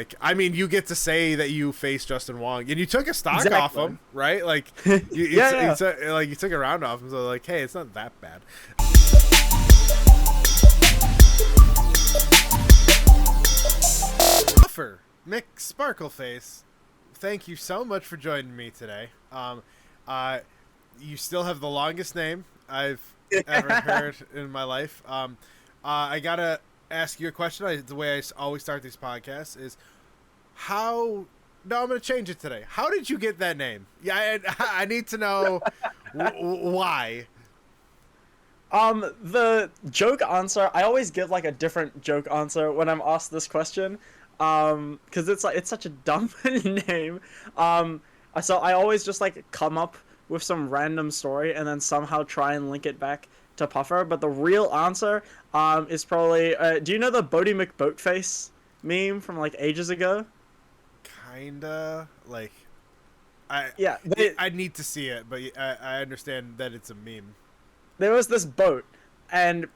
Like, I mean, you get to say that you faced Justin Wong, and you took a stock off Exactly. him, right? Like, Yeah. like you took a round off him, so like, hey, it's not that bad. Offer McSparkleface, thank you so much for joining me today. You still have the longest name I've ever heard in my life. I gotta ask you a question. The way I always start these podcasts is how. No, I'm gonna change it today. How did you get that name? Yeah, I need to know why. The joke answer, I always give like a different joke answer when I'm asked this question. Because it's such a dumb name. Um, so I always just like come up with some random story and then somehow try and link it back to Puffer. But the real answer, is probably, do you know the Bodie McBoatface meme from like ages ago? Kinda like I Yeah, I need to see it, but I understand that it's a meme. there was this boat, and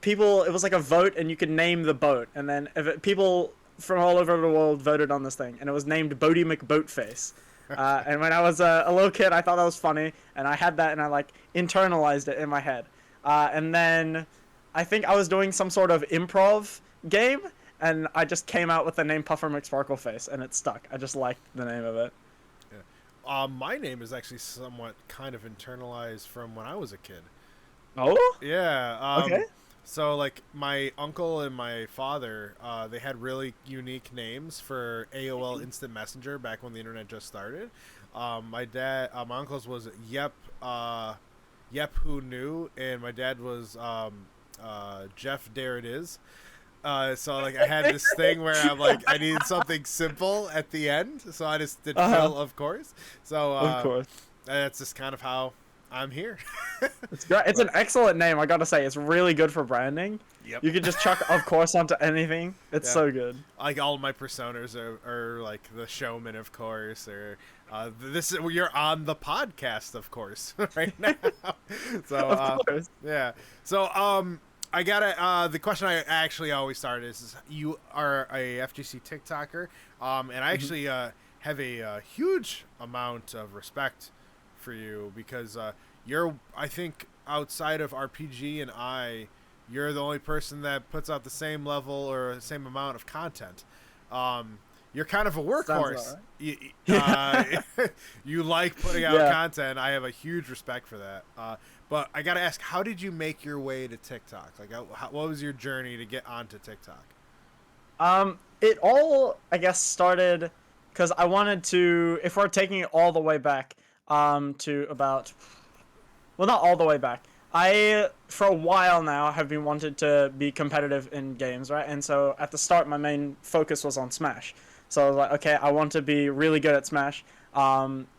people, it was like a vote, and you could name the boat, and then people from all over the world voted on this thing, and it was named Bodie McBoatface. And when I was a little kid, I thought that was funny, and I had that, and I like internalized it in my head. And then I think I was doing some sort of improv game, and I just came out with the name Puffer McSparkleface, and it stuck. I just liked the name of it. Yeah. My name is actually somewhat kind of internalized from when I was a kid. Oh, Yeah. okay. So like my uncle and my father, they had really unique names for AOL Instant Messenger back when the internet just started. My uncle's was Yep Who Knew, and my dad was Jeff There It Is. So like I had this thing where I'm like I needed something simple at the end, so I just did Phil, of course. So Of course. that's just kind of how I'm here. It's great. It's an excellent name, I gotta say. It's really good for branding. Yep. You could just chuck "of course" onto anything. It's Yeah. so good. Like all of my personas are like the showman, of course, or this is you're on the podcast, of course, right now. So Of course. yeah. So I gotta the question I actually always start is you are a FGC TikToker, and I actually have a huge amount of respect for you because you're, I think, outside of RPG and you're the only person that puts out the same level or the same amount of content. You're kind of a workhorse. Right. You like putting out Yeah. content. I have a huge respect for that. But I gotta ask, how did you make your way to TikTok? Like, what was your journey to get onto TikTok? It all, I guess, started because I wanted to. If we're taking it all the way back, to about, well, not all the way back. I, for a while now, have been wanted to be competitive in games, right? And so at the start, my main focus was on Smash. So I was like, okay, I want to be really good at Smash.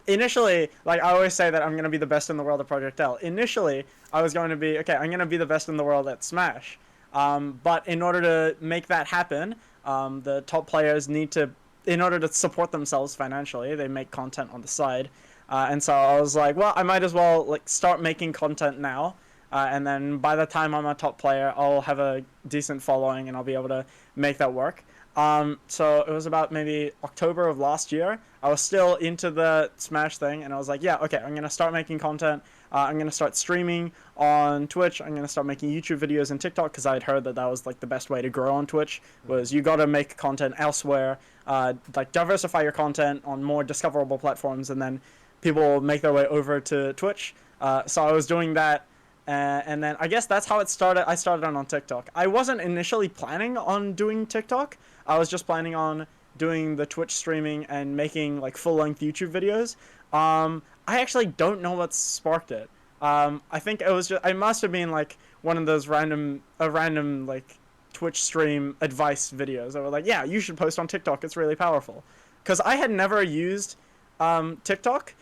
Initially, like I always say that I'm going to be the best in the world at Project L. Initially, I was going to be, okay, I'm going to be the best in the world at Smash. But in order to make that happen, the top players need to, in order to support themselves financially, they make content on the side. And so I was like, well, I might as well like start making content now. And then by the time I'm a top player, I'll have a decent following and I'll be able to make that work. So it was about maybe October of last year. I was still into the Smash thing, and I was like, yeah, okay, I'm gonna start making content. I'm gonna start streaming on Twitch. I'm gonna start making YouTube videos and TikTok because I'd heard that that was like the best way to grow on Twitch. Was you gotta make content elsewhere, like diversify your content on more discoverable platforms, and then people will make their way over to Twitch. So I was doing that. And then I guess that's how it started. I started on TikTok. I wasn't initially planning on doing TikTok. I was just planning on doing the Twitch streaming and making like full-length YouTube videos. I actually don't know what sparked it. I think it was just, I must have been like one of those random like Twitch stream advice videos that were like, yeah, you should post on TikTok. It's really powerful. Because I had never used TikTok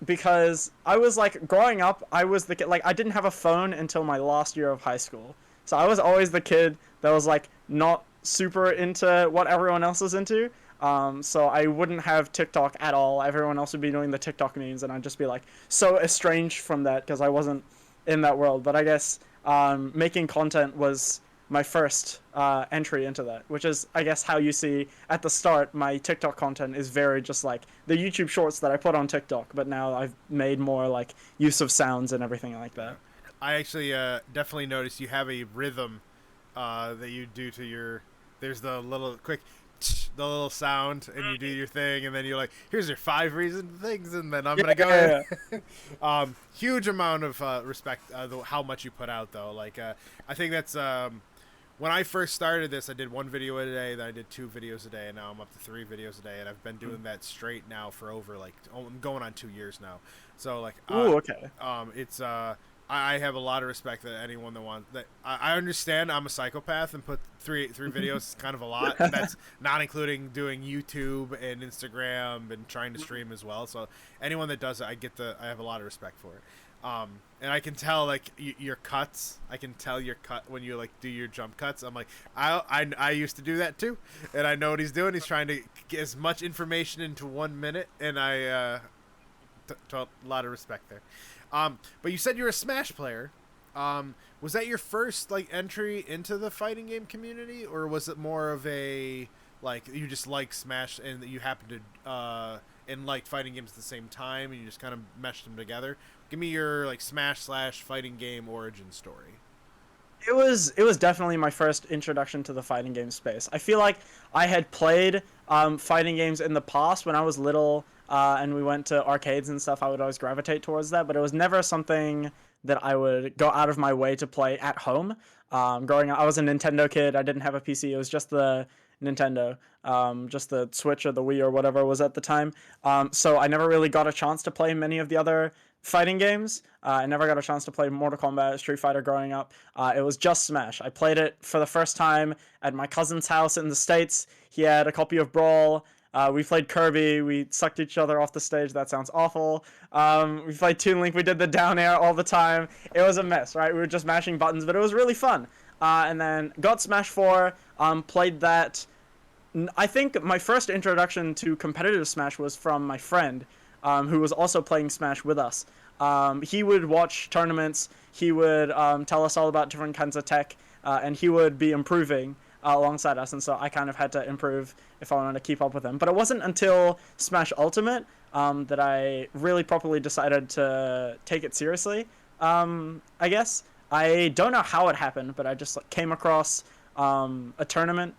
because I was like growing up, I was the kid, like I didn't have a phone until my last year of high school. So I was always the kid that was like not super into what everyone else is into. So I wouldn't have TikTok at all. Everyone else would be doing the TikTok memes, and I'd just be like so estranged from that because I wasn't in that world. But I guess making content was my first entry into that, which is, I guess, how you see at the start my TikTok content is very just like the YouTube shorts that I put on TikTok, but now I've made more like use of sounds and everything like that. I actually definitely noticed you have a rhythm that you do to your. There's the little quick, the little sound, and you do your thing, and then you're like, "Here's your 5 reason things," and then I'm gonna go. Yeah. Huge amount of respect how much you put out though. Like I think that's when I first started this, I did 1 video a day, then I did 2 videos a day, and now I'm up to 3 videos a day, and I've been doing that straight now for over like I'm going on 2 years now. So like, Ooh, okay. it's I have a lot of respect that anyone that wants that. I understand I'm a psychopath and put three videos is kind of a lot. And that's not including doing YouTube and Instagram and trying to stream as well. So anyone that does it, I have a lot of respect for it. And I can tell like your cuts. I can tell your cut when you like do your jump cuts. I'm like, I used to do that too, and I know what he's doing. He's trying to get as much information into 1 minute, and a lot of respect there. But you said you're a Smash player. Was that your first like entry into the fighting game community, or was it more of a like you just like Smash and you happened to and liked fighting games at the same time and you just kind of meshed them together? Give me your like Smash / fighting game origin story. It was definitely my first introduction to the fighting game space. I feel like I had played fighting games in the past when I was little, and we went to arcades and stuff. I would always gravitate towards that, but it was never something that I would go out of my way to play at home. Growing up, I was a Nintendo kid. I didn't have a PC. It was just the Nintendo, just the Switch or the Wii or whatever it was at the time. So I never really got a chance to play many of the other fighting games. I never got a chance to play Mortal Kombat, Street Fighter growing up. It was just Smash. I played it for the first time at my cousin's house in the States. He had a copy of Brawl. We played Kirby. We sucked each other off the stage. That sounds awful. We played Toon Link. We did the down air all the time. It was a mess, right? We were just mashing buttons, but it was really fun. And then got Smash 4, played that. I think my first introduction to competitive Smash was from my friend, who was also playing Smash with us. He would watch tournaments, he would tell us all about different kinds of tech, and he would be improving alongside us, and so I kind of had to improve if I wanted to keep up with him. But it wasn't until Smash Ultimate that I really properly decided to take it seriously, I guess. I don't know how it happened, but I just came across a tournament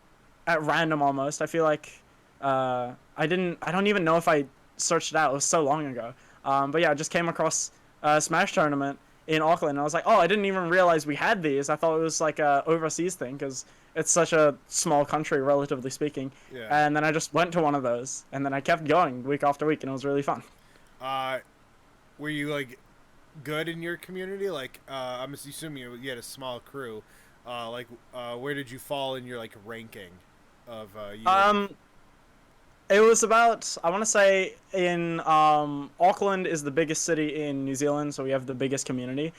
at random almost. I feel like I don't even know if I searched it out. It was so long ago. But yeah, I just came across a Smash tournament in Auckland, and I was like, oh, I didn't even realize we had these. I thought it was like a overseas thing because it's such a small country, relatively speaking. Yeah. And then I just went to one of those, and then I kept going week after week, and it was really fun. Were you like good in your community? Like, I'm assuming you had a small crew. Where did you fall in your like ranking of you? It was about, I want to say, in Auckland is the biggest city in New Zealand, so we have the biggest community.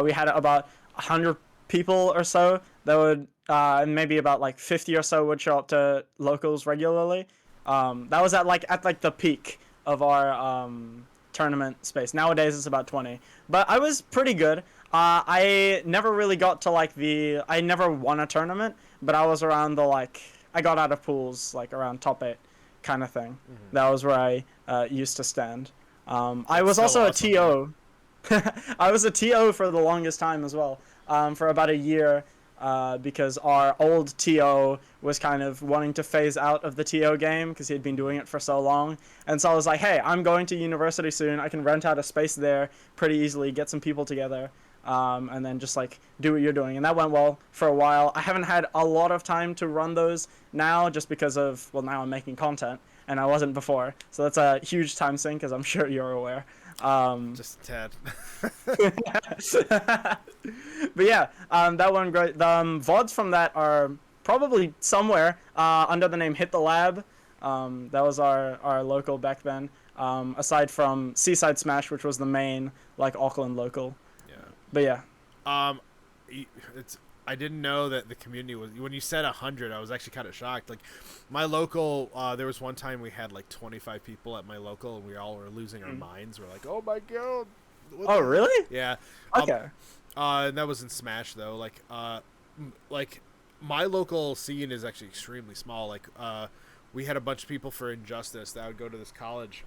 We had about 100 people or so that would, and maybe about like 50 or so would show up to locals regularly. That was at the peak of our tournament space. Nowadays it's about 20, but I was pretty good. I never really got to I never won a tournament, but I was around I got out of pools like around top 8. Kind of thing. Mm-hmm. That was where I used to stand. I was also awesome, a TO. I was a TO for the longest time as well, for about a year, because our old TO was kind of wanting to phase out of the TO game because he had been doing it for so long. And so I was like, hey, I'm going to university soon. I can rent out a space there pretty easily, get some people together, and then just do what you're doing. And that went well for a while. I haven't had a lot of time to run those now just because of, now I'm making content and I wasn't before. So that's a huge time sink, as I'm sure you're aware. Just a tad. But yeah, that one great. The VODs from that are probably somewhere under the name Hit the Lab. That was our local back then. Aside from Seaside Smash, which was the main Auckland local. But yeah. I didn't know that the community was. When you said 100, I was actually kind of shocked. Like, my local, there was one time we had 25 people at my local, and we all were losing our minds. We're like, oh my god. Oh really? Yeah. Okay. And that was in Smash though. my local scene is actually extremely small. Like, we had a bunch of people for Injustice that would go to this college,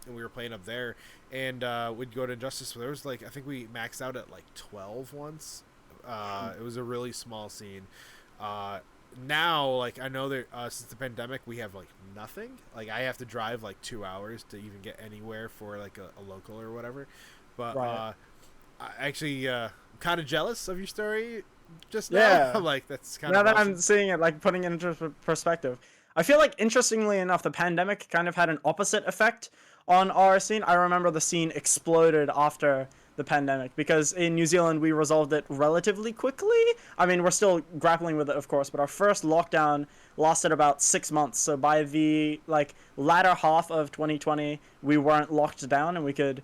and we were playing up there, and we'd go to Injustice. So there was like, I think we maxed out at like 12 once. It was a really small scene. Now, like, I know that since the pandemic, we have like nothing. Like, I have to drive like 2 hours to even get anywhere for like a local or whatever. But Right. I actually, I'm kind of jealous of your story just now. Yeah. Like, that's kind Now of that awesome. I'm seeing it, like putting it into perspective, I feel like interestingly enough, the pandemic kind of had an opposite effect on our scene. I remember the scene exploded after the pandemic because in New Zealand we resolved it relatively quickly. I mean, we're still grappling with it, of course, but our first lockdown lasted about 6 months. So by the like latter half of 2020, we weren't locked down and we could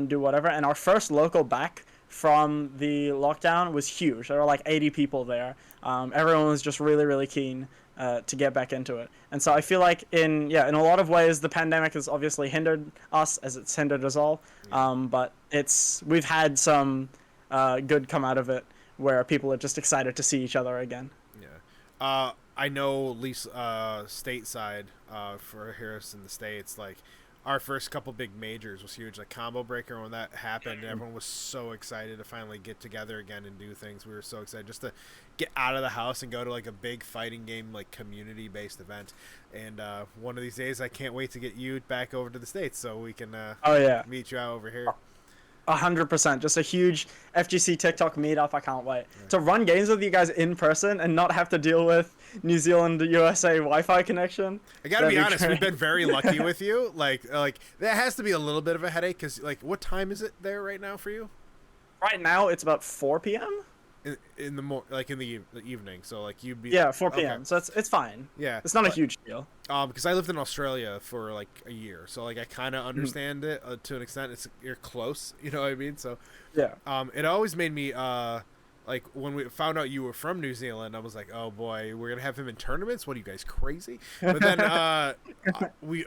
do whatever. And our first local back from the lockdown was huge. There were like 80 people there. Everyone was just really, really keen to get back into it. And so I feel like in a lot of ways the pandemic has obviously hindered us as it's hindered us all. But we've had some good come out of it where people are just excited to see each other again. Yeah. I know, at least stateside, for Harris in the States, like, our first couple big majors was huge. Like, Combo Breaker, when that happened, everyone was so excited to finally get together again and do things. We were so excited just to get out of the house and go to like a big fighting game, like community-based event. And one of these days, I can't wait to get you back over to the States so we can Oh yeah, meet you out over here. 100%. Just a huge FGC TikTok meetup. I can't wait to run games with you guys in person and not have to deal with New Zealand USA Wi-Fi connection. I gotta be honest, great. we've been very lucky with you. Like that has to be a little bit of a headache because, like, what time is it there right now for you? Right now it's about 4 p.m. In the in the evening. So like you'd be 4 p.m. Okay. So it's fine. Yeah, It's not a huge deal. because I lived in Australia for like a year, so like I kind of understand it to an extent. You're close, you know what I mean? So Yeah. it always made me like when we found out you were from New Zealand, I was like, oh boy, we're gonna have him in tournaments. What are you guys, crazy? But then we.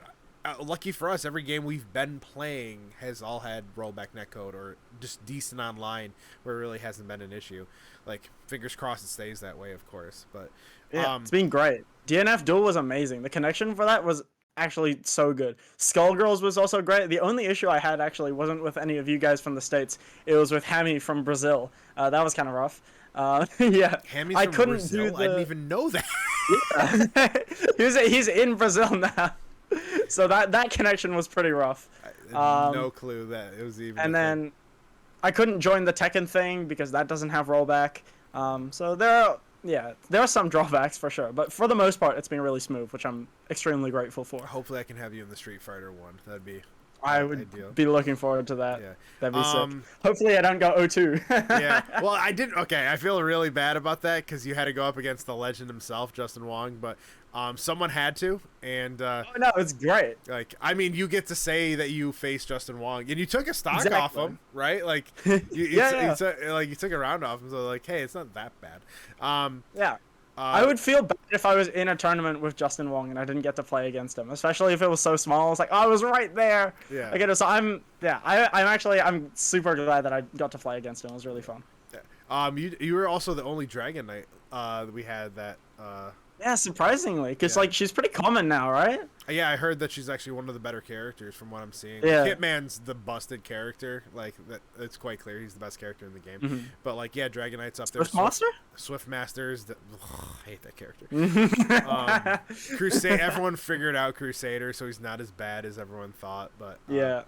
Lucky for us, every game we've been playing has all had rollback netcode or just decent online, where it really hasn't been an issue. Like, fingers crossed it stays that way, of course. But Yeah, it's been great. DNF Duel was amazing. The connection for that was actually so good. Skullgirls was also great. The only issue I had actually wasn't with any of you guys from the States. It was with Hammy from Brazil. That was kind of rough. Yeah, Hammy's I from couldn't Brazil? do I didn't even know that. he's in Brazil now. So that connection was pretty rough. I had no clue that it was even. And then I couldn't join the Tekken thing because that doesn't have rollback. So there are some drawbacks for sure, but for the most part, it's been really smooth, which I'm extremely grateful for. Hopefully, I can have you in the Street Fighter one. That'd be. I would ideal. be looking forward to that. Yeah. That'd be sick. Hopefully, I don't go 0-2. Yeah. Well, I didn't. Okay, I feel really bad about that because you had to go up against the legend himself, Justin Wong, but someone had to, and Oh, no, it's great. like, I mean, you get to say that you faced Justin Wong, and you took a stock off Exactly. him, right? Like, Yeah. like you took a round off him, so like, hey, it's not that bad. Yeah. I would feel bad if I was in a tournament with Justin Wong and I didn't get to play against him, especially if it was so small. It's like, oh, I was right there. Yeah. Like, so I'm super glad that I got to play against him. It was really fun. You were also the only Dragon Knight that we had that. Yeah, surprisingly, because Yeah. like she's pretty common now, right? Yeah, I heard that she's actually one of the better characters from what I'm seeing. Yeah. Hitman's the busted character. Like, that, it's quite clear he's the best character in the game. But like, yeah, Dragon Knight's up there. Swiftmaster? Swiftmaster's I hate that character. Crusade. Everyone figured out Crusader, so he's not as bad as everyone thought. But Yeah.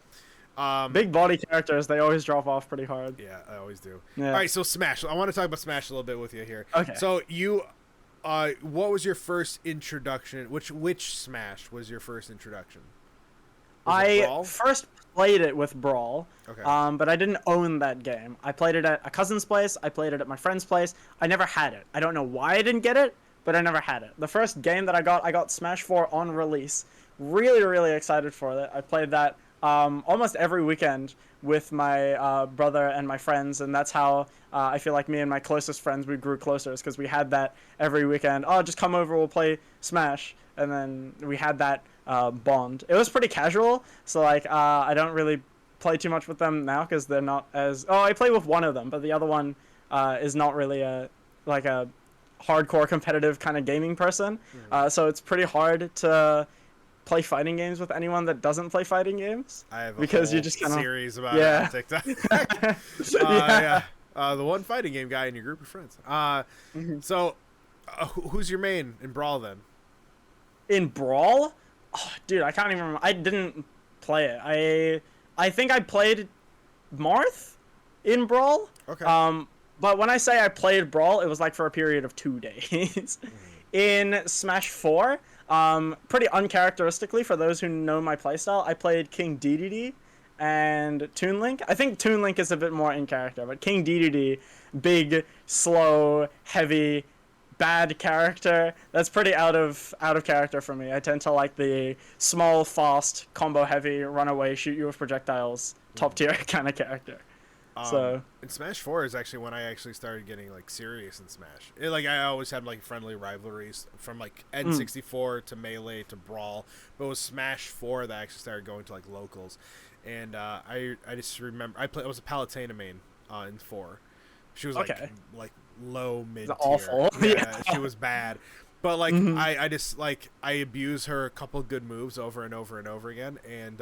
um, Big body characters, they always drop off pretty hard. yeah, I always do. Yeah. All right, so Smash. I want to talk about Smash a little bit with you here. Okay. So you, what was your first introduction? Which Smash was your first introduction? Was it I Brawl? first played it with Brawl, Okay. but I didn't own that game. I played it at a cousin's place. I played it at my friend's place. I never had it. I don't know why I didn't get it, but I never had it. The first game that I got Smash 4 on release. Really, really excited for it. I played that almost every weekend with my brother and my friends, and that's how I feel like me and my closest friends, we grew closer, is because we had that every weekend. Oh, just come over, we'll play Smash. And then we had that bond. It was pretty casual, so like I don't really play too much with them now because they're not as... Oh, I play with one of them, but the other one is not really a hardcore competitive kind of gaming person. So it's pretty hard to play fighting games with anyone that doesn't play fighting games. I have a because whole you just kind of series about yeah. it on TikTok. Yeah. The one fighting game guy in your group of friends. So, who's your main in Brawl then? In Brawl? Oh, dude, I can't even remember. I didn't play it. I think I played Marth in Brawl. Okay. But when I say I played Brawl, it was like for a period of 2 days. In Smash 4, pretty uncharacteristically for those who know my playstyle, I played King Dedede and Toon Link. I think Toon Link is a bit more in character, but King Dedede, big, slow, heavy, bad character. That's pretty out of character for me. I tend to like the small, fast, combo heavy, run away, shoot you with projectiles, top tier kind of character. So in Smash 4 is actually when I actually started getting like serious in Smash. I always had like friendly rivalries from like N64 to Melee to Brawl, but it was Smash 4 that I actually started going to like locals. And I just remember I was a Palutena main in 4. She was like low mid tier. Awful. Yeah, she was bad. But like I just like I abused her a couple good moves over and over and over again, and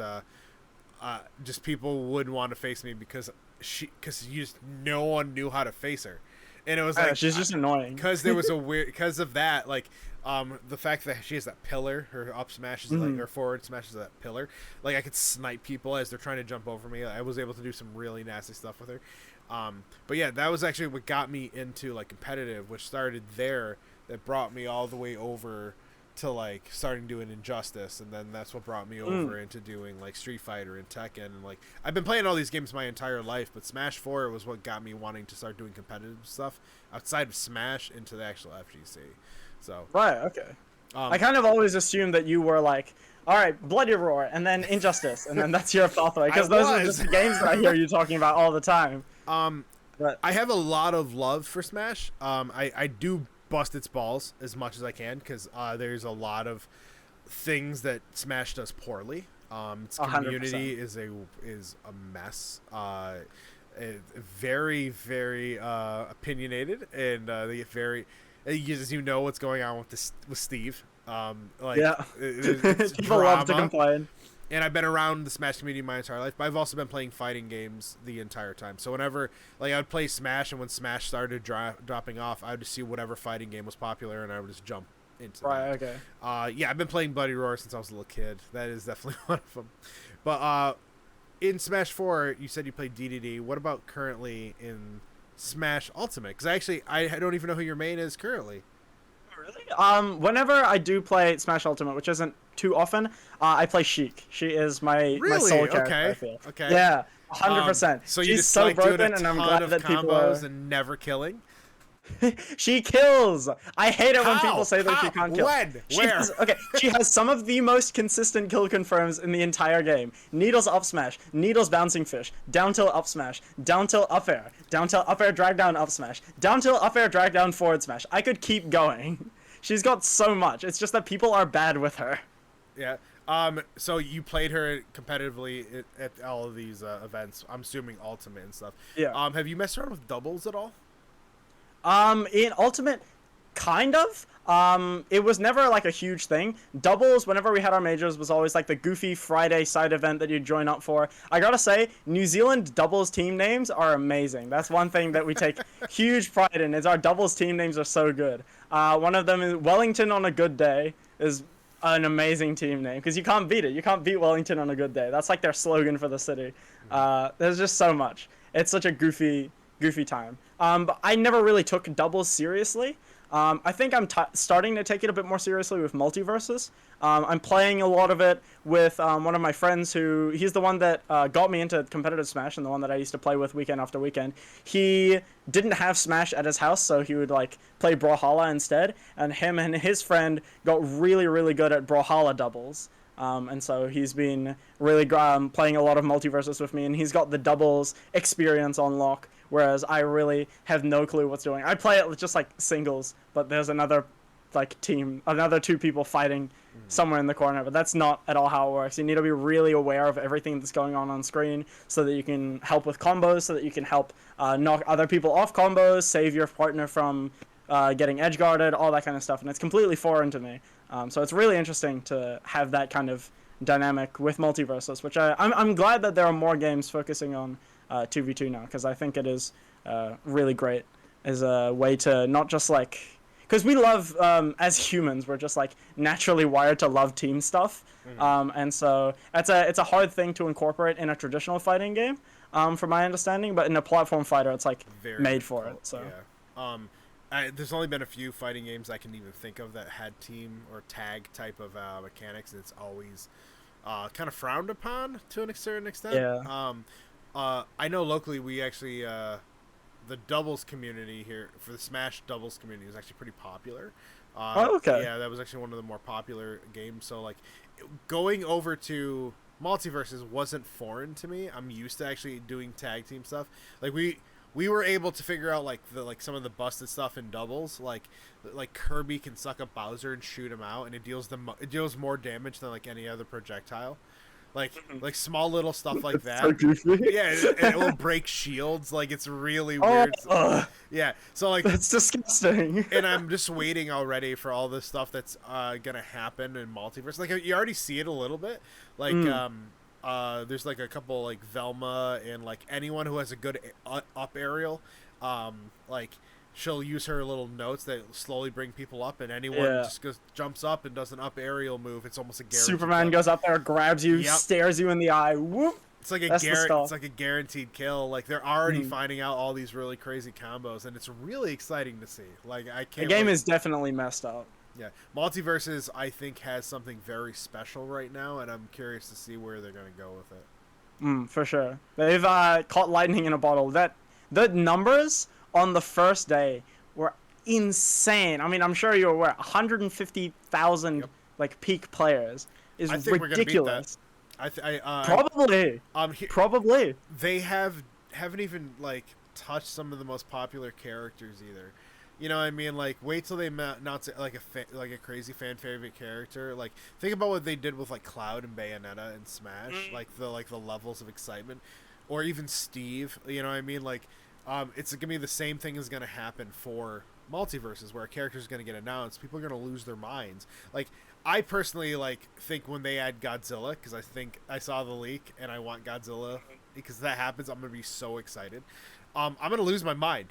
just people wouldn't want to face me because no one knew how to face her, and it was like she's just annoying. Because there was a weird because of that, like the fact that she has that pillar, her up smash is like her forward smash is that pillar. Like I could snipe people as they're trying to jump over me. I was able to do some really nasty stuff with her. But yeah, that was actually what got me into like competitive, which started there. That brought me all the way over to like starting doing Injustice, and then that's what brought me over into doing like Street Fighter and Tekken, and like I've been playing all these games my entire life, but Smash 4 was what got me wanting to start doing competitive stuff outside of Smash into the actual FGC. So right, okay. I kind of always assumed that you were like, all right, Bloody Roar, and then Injustice, and then that's your pathway, because those are just the games that I hear you talking about all the time. But I have a lot of love for Smash. I do bust its balls as much as I can because there's a lot of things that Smash does poorly. Its community 100%. is a mess. Very very opinionated, and they get very as you know what's going on with Steve. It's people love to complain. And I've been around the Smash community my entire life, but I've also been playing fighting games the entire time. So whenever, like, I would play Smash, and when Smash started dropping off, I would just see whatever fighting game was popular, and I would just jump into that. Okay. Yeah, I've been playing Bloody Roar since I was a little kid. That is definitely one of them. But in Smash 4, you said you played DDD. What about currently in Smash Ultimate? Because I don't even know who your main is currently. Really? Whenever I do play Smash Ultimate, which isn't too often, I play Sheik. She is my soul character. I feel. Okay. Yeah, 100%. So you She's just so like broken, doing a and I'm ton glad of that people combos are... and never killing. She kills. I hate it when people say that How? she can't kill. When? Where? She has some of the most consistent kill confirms in the entire game. Needle's up smash, Needle's bouncing fish, down tilt up smash, down tilt up air, down tilt up air drag down up smash, down tilt up air drag down forward smash. I could keep going. She's got so much. It's just that people are bad with her. Yeah. So you played her competitively at all of these events. I'm assuming Ultimate and stuff. Yeah. Have you messed around with doubles at all? In Ultimate, kind of. It was never like a huge thing. Doubles, whenever we had our majors, was always like the goofy Friday side event that you'd join up for. I gotta say, New Zealand doubles team names are amazing. That's one thing that we take huge pride in, is our doubles team names are so good. One of them is Wellington on a good day is an amazing team name, because you can't beat it. You can't beat Wellington on a good day. That's like their slogan for the city. There's just so much. It's such a goofy time. But I never really took doubles seriously. I think I'm starting to take it a bit more seriously with multiverses. I'm playing a lot of it with one of my friends he's the one that got me into competitive Smash, and the one that I used to play with weekend after weekend. He didn't have Smash at his house, so he would like play Brawlhalla instead, and him and his friend got really, really good at Brawlhalla doubles. And so he's been really playing a lot of multiverses with me, and he's got the doubles experience on lock, whereas I really have no clue what's doing. I play it just like singles, but there's another two people fighting somewhere in the corner, but that's not at all how it works. You need to be really aware of everything that's going on screen so that you can help with combos, so that you can help knock other people off combos, save your partner from getting edge guarded, all that kind of stuff, and it's completely foreign to me. So it's really interesting to have that kind of dynamic with multiverses, which I'm glad that there are more games focusing on 2v2 now, because I think it is really great as a way to not just like, because we love, as humans, we're just like naturally wired to love team stuff, and so it's a hard thing to incorporate in a traditional fighting game, from my understanding, but in a platform fighter it's like Very made for difficult, it. So yeah. There's only been a few fighting games I can even think of that had team or tag type of mechanics, and it's always kind of frowned upon to a certain extent. yeah. I know locally we actually the doubles community here for the Smash doubles community is actually pretty popular. Oh, okay. Yeah, that was actually one of the more popular games. So like going over to multiverses wasn't foreign to me. I'm used to actually doing tag team stuff. Like we were able to figure out like some of the busted stuff in doubles. Like Kirby can suck up Bowser and shoot him out, and it deals more damage than like any other projectile. Like small little stuff like that. So goofy. Yeah, it will break shields. Like it's really weird. Yeah, so like That's disgusting. and I'm just waiting already for all this stuff that's gonna happen in multiverse. Like you already see it a little bit. Like there's like a couple like Velma and like anyone who has a good up aerial. Like she'll use her little notes that slowly bring people up, and anyone just jumps up and does an up aerial move. It's almost a guarantee. Superman goes up there, grabs you, stares you in the eye. Whoop. It's like it's like a guaranteed kill. Like they're already finding out all these really crazy combos, and it's really exciting to see. Like I can't. The game is definitely messed up. Yeah, Multiverses I think has something very special right now, and I'm curious to see where they're gonna go with it. For sure. They've caught lightning in a bottle. The numbers on the first day were insane. I mean, I'm sure you're aware. 150,000 like peak players is ridiculous. Probably. Probably. They haven't even like touched some of the most popular characters either. You know what I mean? Like, wait till they announce like a crazy fan favorite character. Like, think about what they did with like Cloud and Bayonetta and Smash. Like the levels of excitement, or even Steve. You know what I mean? Like, it's gonna be the same thing is gonna happen for multiverses, where a character is gonna get announced. People are gonna lose their minds. Like, I personally like think when they add Godzilla, because I think I saw the leak and I want Godzilla, because that happens, I'm gonna be so excited. I'm gonna lose my mind.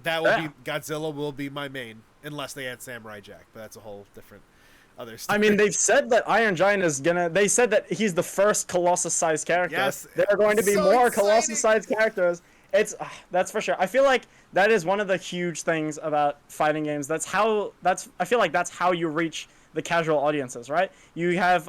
Godzilla will be my main, unless they add Samurai Jack, but that's a whole different other story. I mean, they've said that Iron Giant is gonna. They said that he's the first Colossus-sized character. Yes, there are going to be more Colossus-sized characters. That's for sure. I feel like that is one of the huge things about fighting games. I feel like that's how you reach the casual audiences, right? You have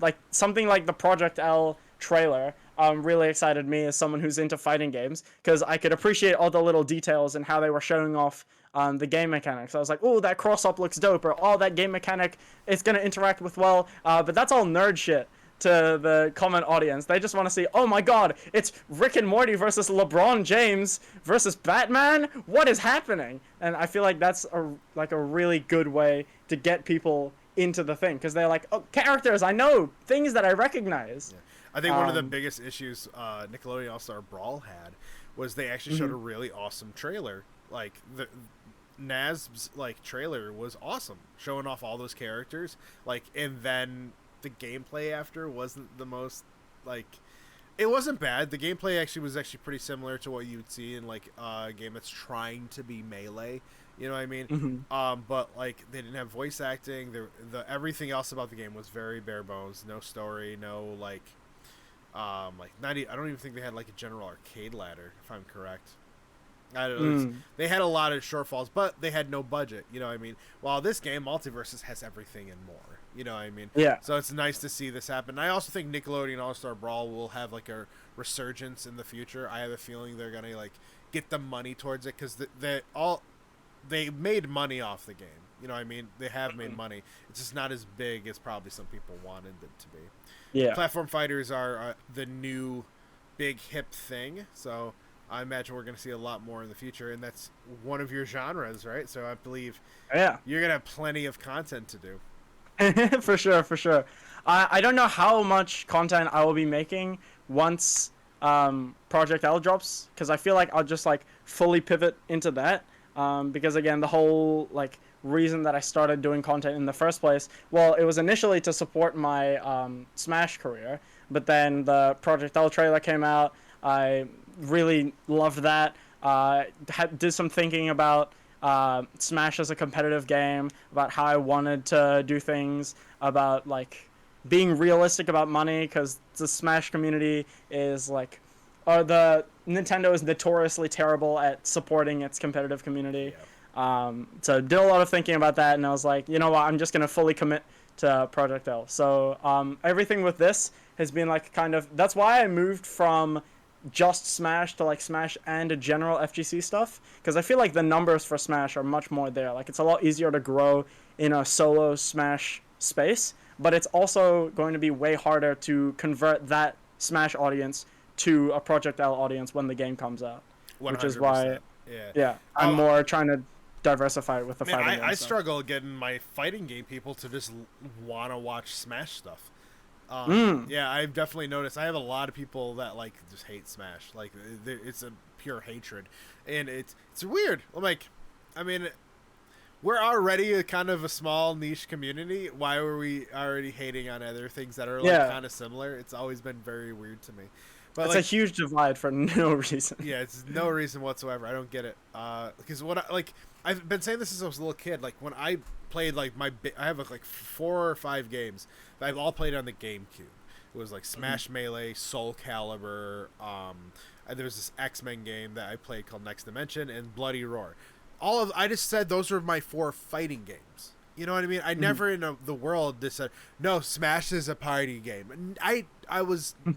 like something like the Project L trailer. Really excited me as someone who's into fighting games, because I could appreciate all the little details and how they were showing off the game mechanics. I was like, oh, that cross-up looks dope, or oh, that game mechanic is going to interact with well. But that's all nerd shit to the common audience. They just want to see, oh my god, it's Rick and Morty versus LeBron James versus Batman? What is happening? And I feel like that's a really good way to get people into the thing, because they're like, oh, characters I know, things that I recognize. Yeah. I think one of the biggest issues Nickelodeon All-Star Brawl had was they actually showed a really awesome trailer. Like the Naz's like trailer was awesome, showing off all those characters. Like, and then the gameplay after wasn't the most like. It wasn't bad. The gameplay was actually pretty similar to what you would see in like a game that's trying to be Melee. You know what I mean? But like they didn't have voice acting. Everything else about the game was very bare bones. No story. No like. I don't even think they had like a general arcade ladder, if I'm correct. I don't know. They had a lot of shortfalls, but they had no budget. You know what I mean? While this game, Multiverses, has everything and more. You know what I mean? Yeah. So it's nice to see this happen. I also think Nickelodeon All-Star Brawl will have like a resurgence in the future. I have a feeling they're gonna like get the money towards it, because they made money off the game. You know what I mean? They have made money. It's just not as big as probably some people wanted it to be. Yeah. Platform fighters are the new big hip thing, so I imagine we're going to see a lot more in the future, and that's one of your genres, right? So I believe you're going to have plenty of content to do. For sure. I don't know how much content I will be making once Project L drops, because I feel like I'll just like fully pivot into that. because again, the whole like reason that I started doing content in the first place, well, it was initially to support my Smash career, but then the Project L trailer came out. I really loved that. Did some thinking about Smash as a competitive game, about how I wanted to do things, about like being realistic about money, because the Smash community is like, or the Nintendo is notoriously terrible at supporting its competitive community. Yeah. So did a lot of thinking about that, and I was like, you know what, I'm just gonna fully commit to Project L. So everything with this has been like kind of, that's why I moved from just Smash to like Smash and a general FGC stuff, because I feel like the numbers for Smash are much more there. Like it's a lot easier to grow in a solo Smash space, but it's also going to be way harder to convert that Smash audience to a Project L audience when the game comes out. 100%. Which is why, yeah, I'm more trying to diversify it with the man, fighting game I stuff. struggle getting my fighting game people to just want to watch Smash stuff. Yeah, I've definitely noticed. I have a lot of people that like just hate Smash. Like it's a pure hatred, and it's weird. I'm like, I mean, we're already a kind of a small niche community. Why were we already hating on other things that are like kind of similar? It's always been very weird to me. But it's like, a huge divide for no reason. yeah, it's no reason whatsoever. I don't get it. Because I've been saying this since I was a little kid. Like when I played like I have like 4 or 5 games that I've all played on the GameCube. It was like Smash Melee, Soul Calibur. There was this X-Men game that I played called Next Dimension, and Bloody Roar. I just said those were my 4 fighting games. You know what I mean? I never in the world just said, no, Smash is a party game. And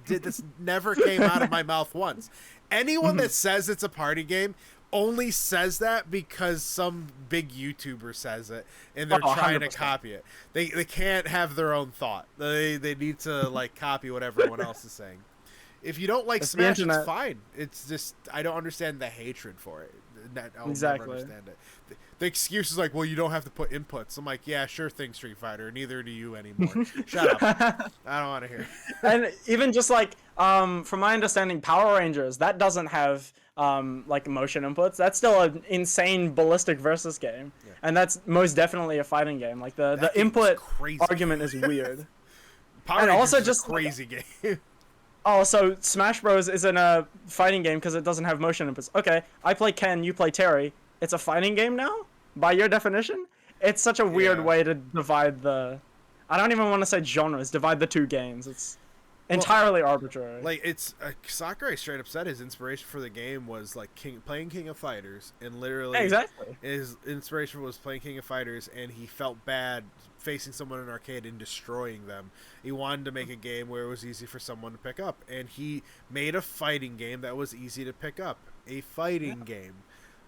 this never came out of my mouth once. Anyone that says it's a party game only says that because some big YouTuber says it and they're trying 100%. to copy it. They can't have their own thought. They need to like copy what everyone else is saying. If you don't like Smash, it's fine. It's just I don't understand the hatred for it. I'll never understand it. The excuse is like, well, you don't have to put inputs. I'm like, yeah, sure thing, Street Fighter. Neither do you anymore. Shut up. I don't want to hear. And even just like, from my understanding, Power Rangers, that doesn't have like motion inputs. That's still an insane ballistic versus game, and that's most definitely a fighting game. Like the input argument is weird. Power Rangers also just crazy game. Oh, so Smash Bros. Isn't a fighting game because it doesn't have motion inputs. Okay, I play Ken, you play Terry. It's a fighting game now? By your definition? It's such a weird way to divide the... I don't even want to say genres. Divide the 2 games. It's entirely arbitrary. Like, it's... Sakurai straight up said his inspiration for the game was, like, playing King of Fighters. And literally... Exactly. His inspiration was playing King of Fighters, and he felt bad facing someone in an arcade and destroying them. He wanted to make a game where it was easy for someone to pick up. And he made a fighting game that was easy to pick up. A fighting game.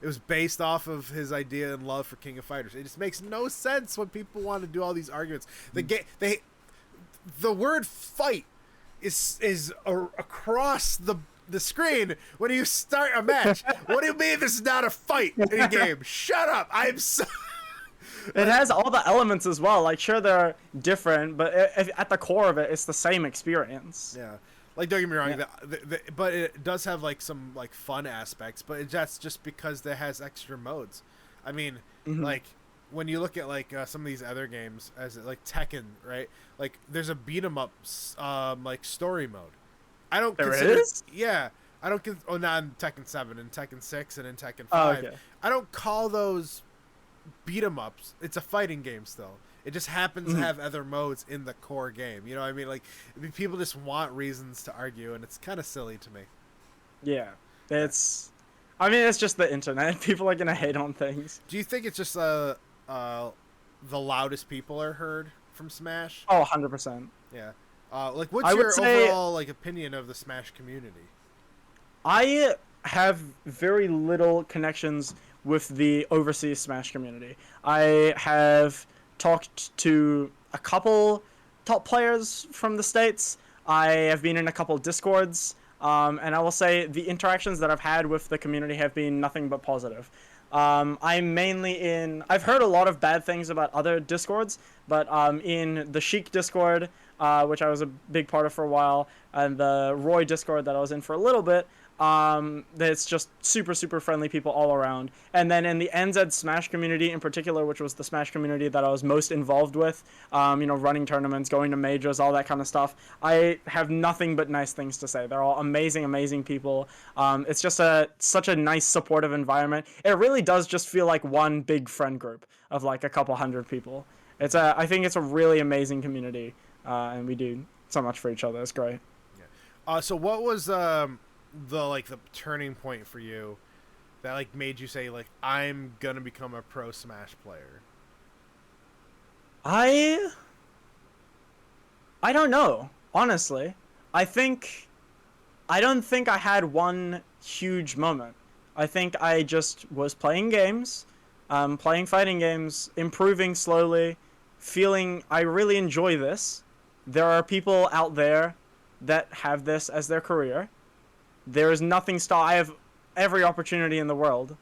It was based off of his idea and love for King of Fighters. It just makes no sense when people want to do all these arguments. The word fight is across the screen when you start a match. What do you mean this is not a fight in a game? Shut up! I'm so... It has all the elements as well. Like, sure, they're different, but at the core of it, it's the same experience. Yeah. Like, don't get me wrong, but it does have, like, some, like, fun aspects, but that's just because it has extra modes. I mean, like, when you look at, like, some of these other games, like Tekken, right? Like, there's a beat-em-up, like, story mode. I don't consider... There is? Yeah. I don't... not in Tekken 7, in Tekken 6, and in Tekken 5. Oh, okay. I don't call those beat-em-ups. It's a fighting game still. It just happens to have other modes in the core game. You know what I mean? Like, people just want reasons to argue, and it's kind of silly to me. Yeah. It's... I mean, it's just the internet. People are going to hate on things. Do you think it's just the loudest people are heard from Smash? Oh, 100%. Yeah. Like, what's your overall, like, opinion of the Smash community? I have very little connections with the overseas Smash community. I have talked to a couple top players from the States. I have been in a couple Discords, and I will say the interactions that I've had with the community have been nothing but positive. I'm mainly in... I've heard a lot of bad things about other Discords, but in the Sheik Discord, which I was a big part of for a while, and the Roy Discord that I was in for a little bit, It's just super friendly people all around. And then in the NZ Smash community in particular, which was the Smash community that I was most involved with, running tournaments, going to majors, all that kind of stuff, I have nothing but nice things to say. They're all amazing people. It's just such a nice supportive environment. It really does just feel like one big friend group of like a couple hundred people. I think it's a really amazing community, and we do so much for each other. It's great. Yeah. So what was the turning point for you that like made you say like I'm gonna become a pro Smash player? I don't know, honestly. I don't think I had one huge moment. I think I just was playing games, playing fighting games, improving slowly, feeling I really enjoy this. There are people out there that have this as their career. There is nothing I have every opportunity in the world.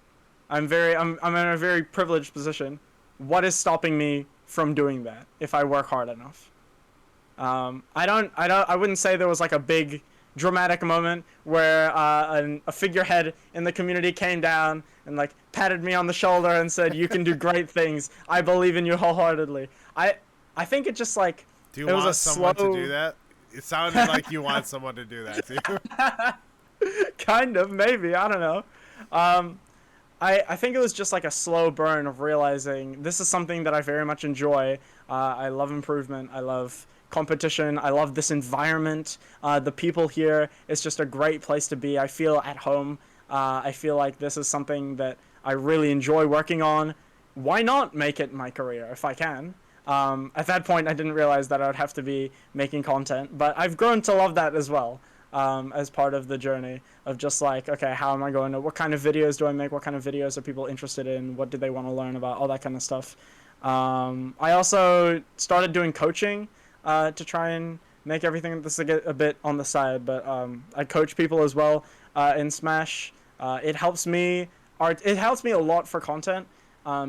I'm in a very privileged position. What is stopping me from doing that if I work hard enough? I wouldn't say there was like a big dramatic moment where a figurehead in the community came down and like patted me on the shoulder and said, "You can do great things. I believe in you wholeheartedly." I think it just like do you it want was someone to do that? It sounded like you want someone to do that too. Kind of, maybe, I don't know. I think it was just like a slow burn of realizing this is something that I very much enjoy. I love improvement. I love competition. I love this environment. The people here, it's just a great place to be. I feel at home. I feel like this is something that I really enjoy working on. Why not make it my career if I can? At that point, I didn't realize that I would have to be making content, but I've grown to love that as well. As part of the journey of just like, okay, how am I going to, what kind of videos do I make? What kind of videos are people interested in? What do they want to learn about? All that kind of stuff. I also started doing coaching to try and make everything this a bit on the side, but I coach people as well in Smash. It helps me a lot for content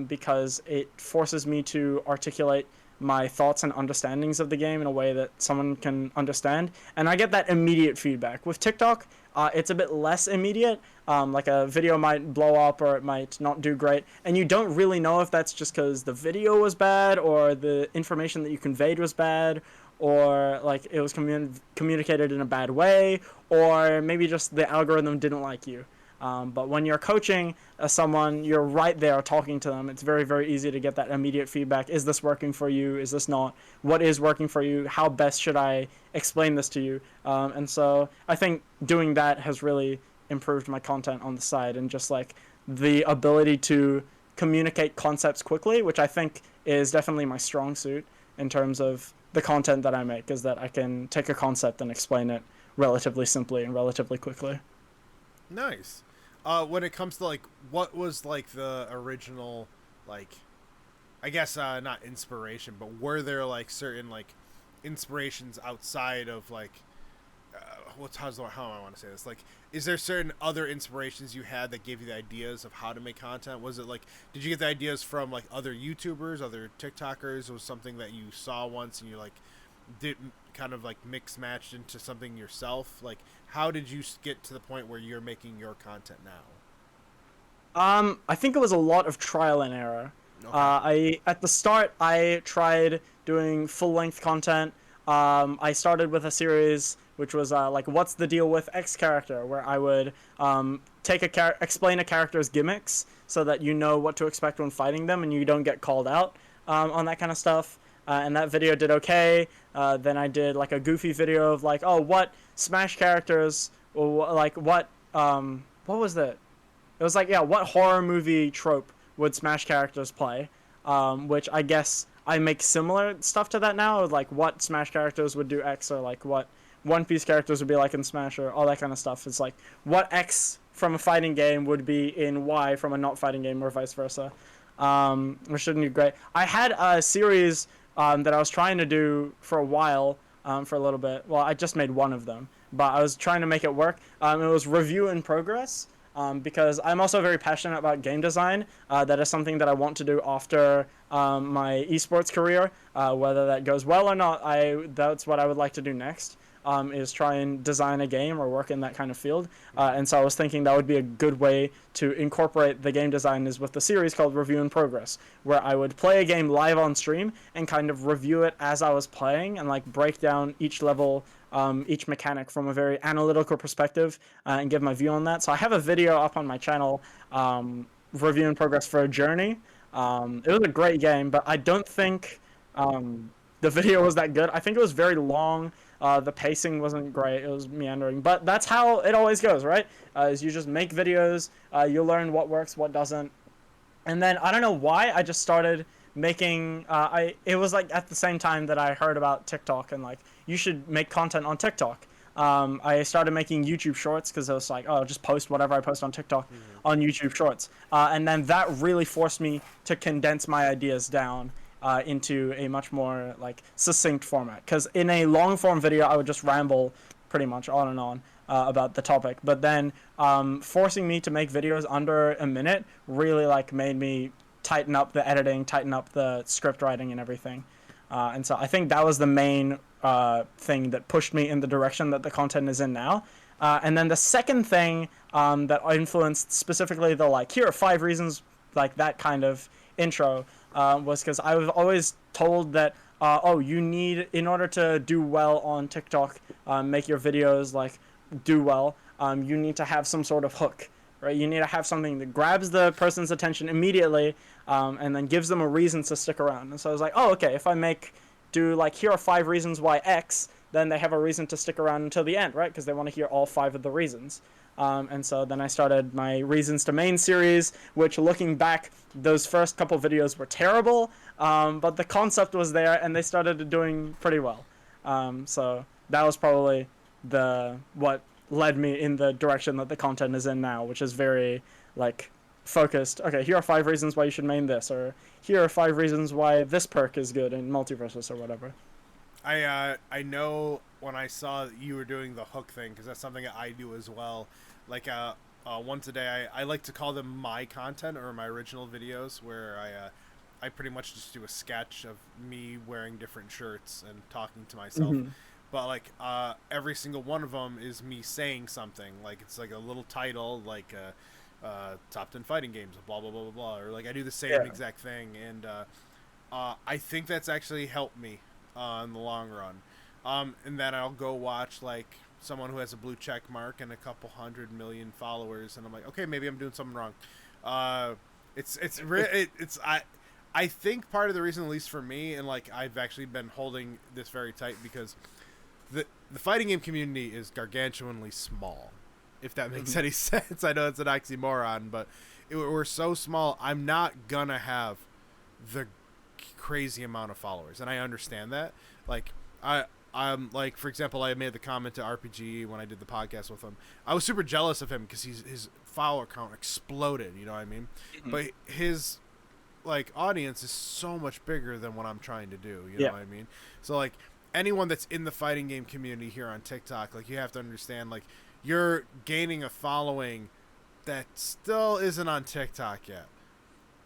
because it forces me to articulate my thoughts and understandings of the game in a way that someone can understand, and I get that immediate feedback. With TikTok, it's a bit less immediate. Like a video might blow up or it might not do great, and you don't really know if that's just because the video was bad or the information that you conveyed was bad, or like it was communicated in a bad way, or maybe just the algorithm didn't like you. But when you're coaching someone, you're right there talking to them. It's very easy to get that immediate feedback. Is this working for you? Is this not? What is working for you? How best should I explain this to you? And so I think doing that has really improved my content on the side, and just like the ability to communicate concepts quickly, which I think is definitely my strong suit in terms of the content that I make, is that I can take a concept and explain it relatively simply and relatively quickly. Nice. When it comes to like what was like the original, like I guess not inspiration, but were there like certain like inspirations outside of like how do I want to say this, like is there certain other inspirations you had that gave you the ideas of how to make content? Was it like, did you get the ideas from like other YouTubers, other TikTokers? Was something that you saw once and you like did kind of like mix matched into something yourself? Like how did you get to the point where you're making your content now? I think it was a lot of trial and error. Okay. At the start I tried doing full length content. I started with a series which was like what's the deal with X character, where I would explain a character's gimmicks so that you know what to expect when fighting them and you don't get called out on that kind of stuff. And that video did okay. Then I did like a goofy video of like, oh, what Smash characters, or like what was that? It was like, yeah, what horror movie trope would Smash characters play? Which I guess I make similar stuff to that now, like what Smash characters would do X, or like what One Piece characters would be like in Smash, or all that kind of stuff. It's like what X from a fighting game would be in Y from a not fighting game, or vice versa. Which shouldn't be great. I had a series that I was trying to do for a while, for a little bit. Well, I just made one of them, but I was trying to make it work. It was Review in Progress. because I'm also very passionate about game design. That is something that I want to do after my esports career. Whether that goes well or not, that's what I would like to do next. Is try and design a game or work in that kind of field. And so I was thinking that would be a good way to incorporate the game design is with the series called Review in Progress, where I would play a game live on stream and kind of review it as I was playing and like break down each level, each mechanic from a very analytical perspective and give my view on that. So I have a video up on my channel, Review in Progress for a Journey. It was a great game, but I don't think the video was that good. I think it was very long. The pacing wasn't great. It was meandering. But that's how it always goes, right? Is you just make videos, you learn what works, what doesn't. And then I don't know why I just started making it was like at the same time that I heard about TikTok and like you should make content on TikTok. I started making YouTube Shorts because I was like, oh, just post whatever I post on TikTok on YouTube Shorts. And then that really forced me to condense my ideas down into a much more like succinct format. Because in a long form video, I would just ramble pretty much on and on about the topic. But then forcing me to make videos under a minute really like made me tighten up the editing, tighten up the script writing and everything. And so I think that was the main thing that pushed me in the direction that the content is in now. And then the second thing that influenced specifically the like, here are 5 reasons, like that kind of intro, was because I was always told that, oh, you need, in order to do well on TikTok, make your videos like do well, you need to have some sort of hook, right? You need to have something that grabs the person's attention immediately, and then gives them a reason to stick around. And so I was like, oh, okay, if I do like, here are 5 reasons why X, then they have a reason to stick around until the end, right? Because they want to hear all 5 of the reasons. And so then I started my Reasons to Main series, which looking back, those first couple videos were terrible, but the concept was there and they started doing pretty well. So that was probably what led me in the direction that the content is in now, which is very like focused. Okay, here are 5 reasons why you should main this, or here are 5 reasons why this perk is good in multiverses or whatever. I know when I saw that you were doing the hook thing, because that's something that I do as well. Like once a day, I like to call them my content or my original videos, where I pretty much just do a sketch of me wearing different shirts and talking to myself. Mm-hmm. But like every single one of them is me saying something. Like it's like a little title, like top 10 fighting games, blah blah blah blah blah, or like I do the same exact thing, and I think that's actually helped me in the long run. And then I'll go watch like someone who has a blue check mark and a couple 100 million followers, and I'm like, okay, maybe I'm doing something wrong. I think part of the reason, at least for me, and like I've actually been holding this very tight, because the fighting game community is gargantuanly small, if that makes any sense. I know it's an oxymoron, but we're so small. I'm not gonna have the crazy amount of followers, and I understand that. Like I'm like, for example, I made the comment to RPG when I did the podcast with him. I was super jealous of him because his follower count exploded, you know what I mean? But his like audience is so much bigger than what I'm trying to do, you know what I mean? So like anyone that's in the fighting game community here on TikTok, like you have to understand, like you're gaining a following that still isn't on TikTok yet.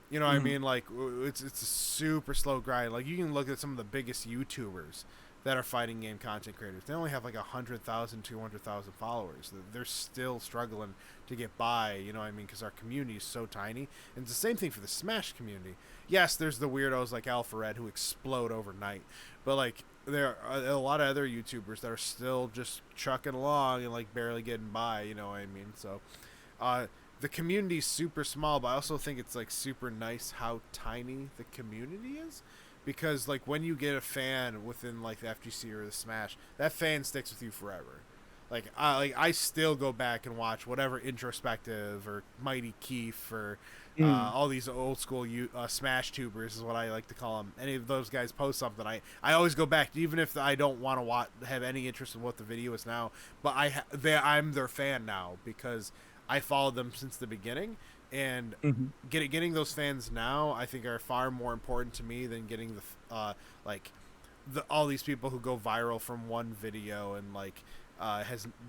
You know what I mean? Like it's a super slow grind. Like you can look at some of the biggest YouTubers that are fighting game content creators. They only have like 100,000, 200,000 followers. They're still struggling to get by, you know what I mean? Because our community is so tiny. And it's the same thing for the Smash community. Yes, there's the weirdos like Alphared who explode overnight. But like there are a lot of other YouTubers that are still just trucking along and like barely getting by, you know what I mean? So the community is super small, but I also think it's like super nice how tiny the community is. Because like when you get a fan within like the FGC or the Smash, that fan sticks with you forever. Like I still go back and watch whatever Introspective or Mighty Keef or all these old school Smash tubers is what I like to call them. Any of those guys post something, I always go back, even if I don't want to have any interest in what the video is now. But I'm their fan now because I followed them since the beginning. And getting those fans now, I think, are far more important to me than getting the like all these people who go viral from one video and like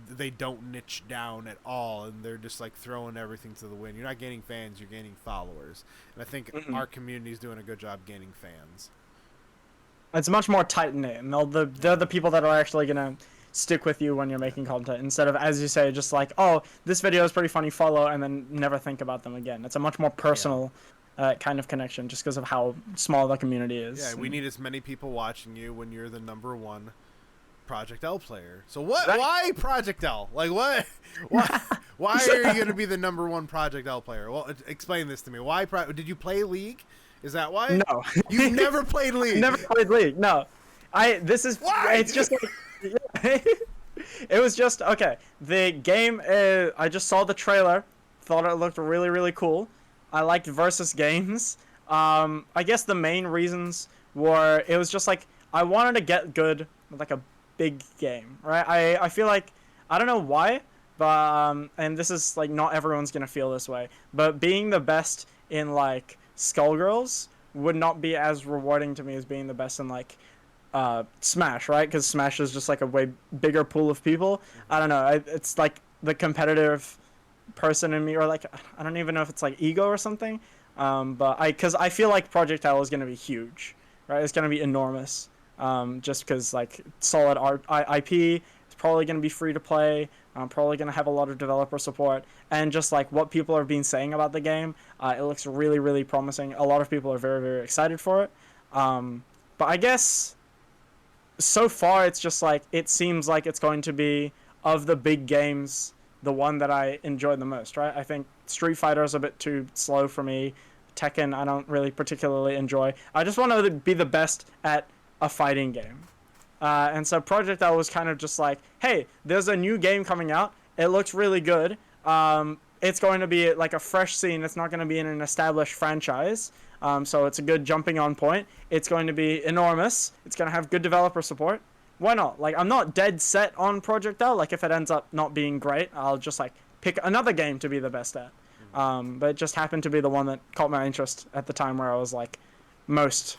they don't niche down at all, and they're just like throwing everything to the wind. You're not gaining fans, you're gaining followers, and I think our community is doing a good job gaining fans. It's much more tight knit, and they're the people that are actually gonna stick with you when you're making content, instead of, as you say, just like, oh, this video is pretty funny, follow, and then never think about them again. It's a much more personal kind of connection, just because of how small the community is. Yeah, we need as many people watching you when you're the #1 Project L player. So why Project L? Like why are you going to be the #1 Project L player? Well, explain this to me. Why did you play League? Is that why? No. You've never played League. Never played League. No. Why? It's just like it was just okay. The game I just saw the trailer, thought it looked really, really cool. I liked versus games. I guess the main reasons were it was just like I wanted to get good with like a big game, right? I feel like I don't know why, but and this is like not everyone's gonna feel this way, but being the best in like Skullgirls would not be as rewarding to me as being the best in like Smash, right? Because Smash is just like a way bigger pool of people. I don't know. It's like the competitive person in me, or like I don't even know if it's like ego or something. But because I feel like Project L is gonna be huge, right? It's gonna be enormous. Just because like solid IP, it's probably gonna be free to play. Probably gonna have a lot of developer support, and just like what people have been saying about the game, it looks really, really promising. A lot of people are very, very excited for it. But I guess so far it's just like it seems like it's going to be, of the big games, the one that I enjoy the most, right? I think Street Fighter is a bit too slow for me. Tekken I don't really particularly enjoy. I just want to be the best at a fighting game. And so Project L was kind of just like, hey, there's a new game coming out. It looks really good. It's going to be like a fresh scene. It's not going to be in an established franchise. So it's a good jumping on point. It's going to be enormous. It's going to have good developer support. Why not? Like, I'm not dead set on Project L. Like, if it ends up not being great, I'll just like pick another game to be the best at. But it just happened to be the one that caught my interest at the time, where I was like most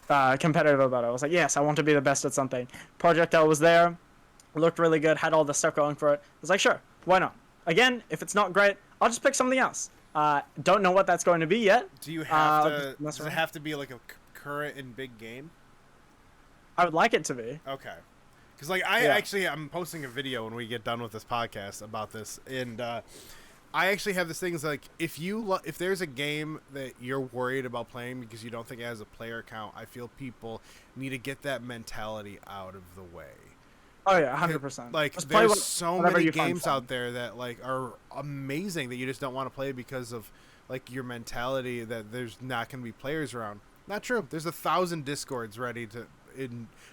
competitive about it. I was like, yes, I want to be the best at something. Project L was there, looked really good, had all the stuff going for it. I was like, sure, why not? Again, if it's not great, I'll just pick something else. Don't know what that's going to be yet. Do you have does it have to be like a current and big game? I would like it to be. Okay. Because like I'm posting a video when we get done with this podcast about this, and I actually have this thing is like if there's a game that you're worried about playing because you don't think it has a player count, I feel people need to get that mentality out of the way. Oh yeah, 100%. Like there's so many games out there that like are amazing that you just don't want to play because of like your mentality that there's not going to be players around. Not true. There's 1,000 Discords ready to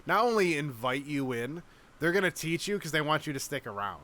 not only invite you in, they're going to teach you because they want you to stick around.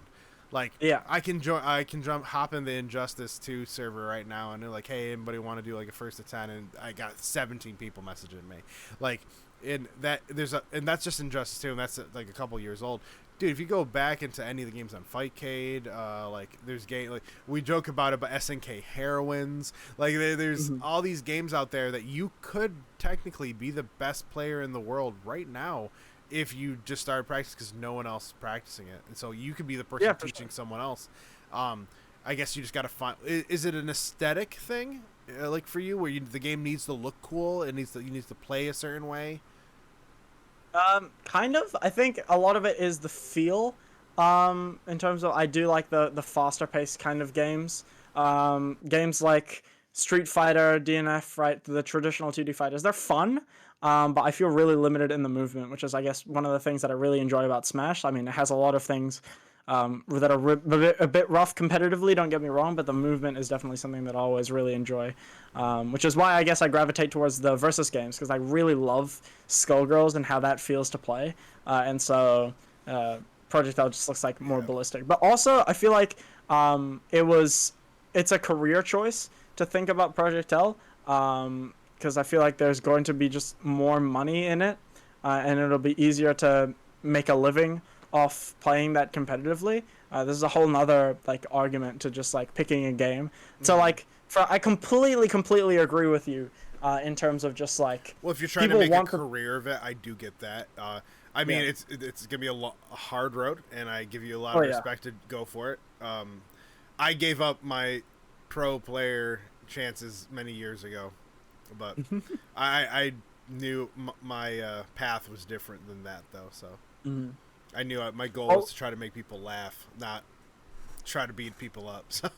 Like, yeah, I can hop in the Injustice 2 server right now, and they're like, hey, anybody want to do like a 1st to 10? And I got 17 people messaging me. Like, and that's just Injustice 2, and that's like a couple years old. Dude, if you go back into any of the games on Fightcade, like there's like we joke about it, but SNK Heroines, like there's all these games out there that you could technically be the best player in the world right now if you just started practicing, because no one else is practicing it, and so you could be the person teaching someone else. I guess you just got to find. Is it an aesthetic thing, like for you, where the game needs to look cool? You needs to play a certain way. Kind of. I think a lot of it is the feel. In terms of, I do like the faster paced kind of games. Games like Street Fighter, DNF, right? The traditional 2D fighters. They're fun. But I feel really limited in the movement, which is, I guess, one of the things that I really enjoy about Smash. I mean, it has a lot of things that are a bit rough competitively, don't get me wrong, but the movement is definitely something that I always really enjoy, which is why I guess I gravitate towards the versus games, because I really love Skullgirls and how that feels to play, and so Project L just looks like more ballistic. But also, I feel like it's a career choice to think about Project L, because I feel like there's going to be just more money in it, and it'll be easier to make a living off playing that competitively. This is a whole nother like argument to just like picking a game. So like, I completely agree with you in terms of just like Well, if you're trying to people make a want to. career of it, I do get that. I mean, Yeah. it's gonna be a hard road, and I give you a lot Oh of yeah. respect to go for it. I gave up my pro player chances many years ago, but I knew my path was different than that, though. So Mhm. I knew my goal Oh, was to try to make people laugh, not try to beat people up. So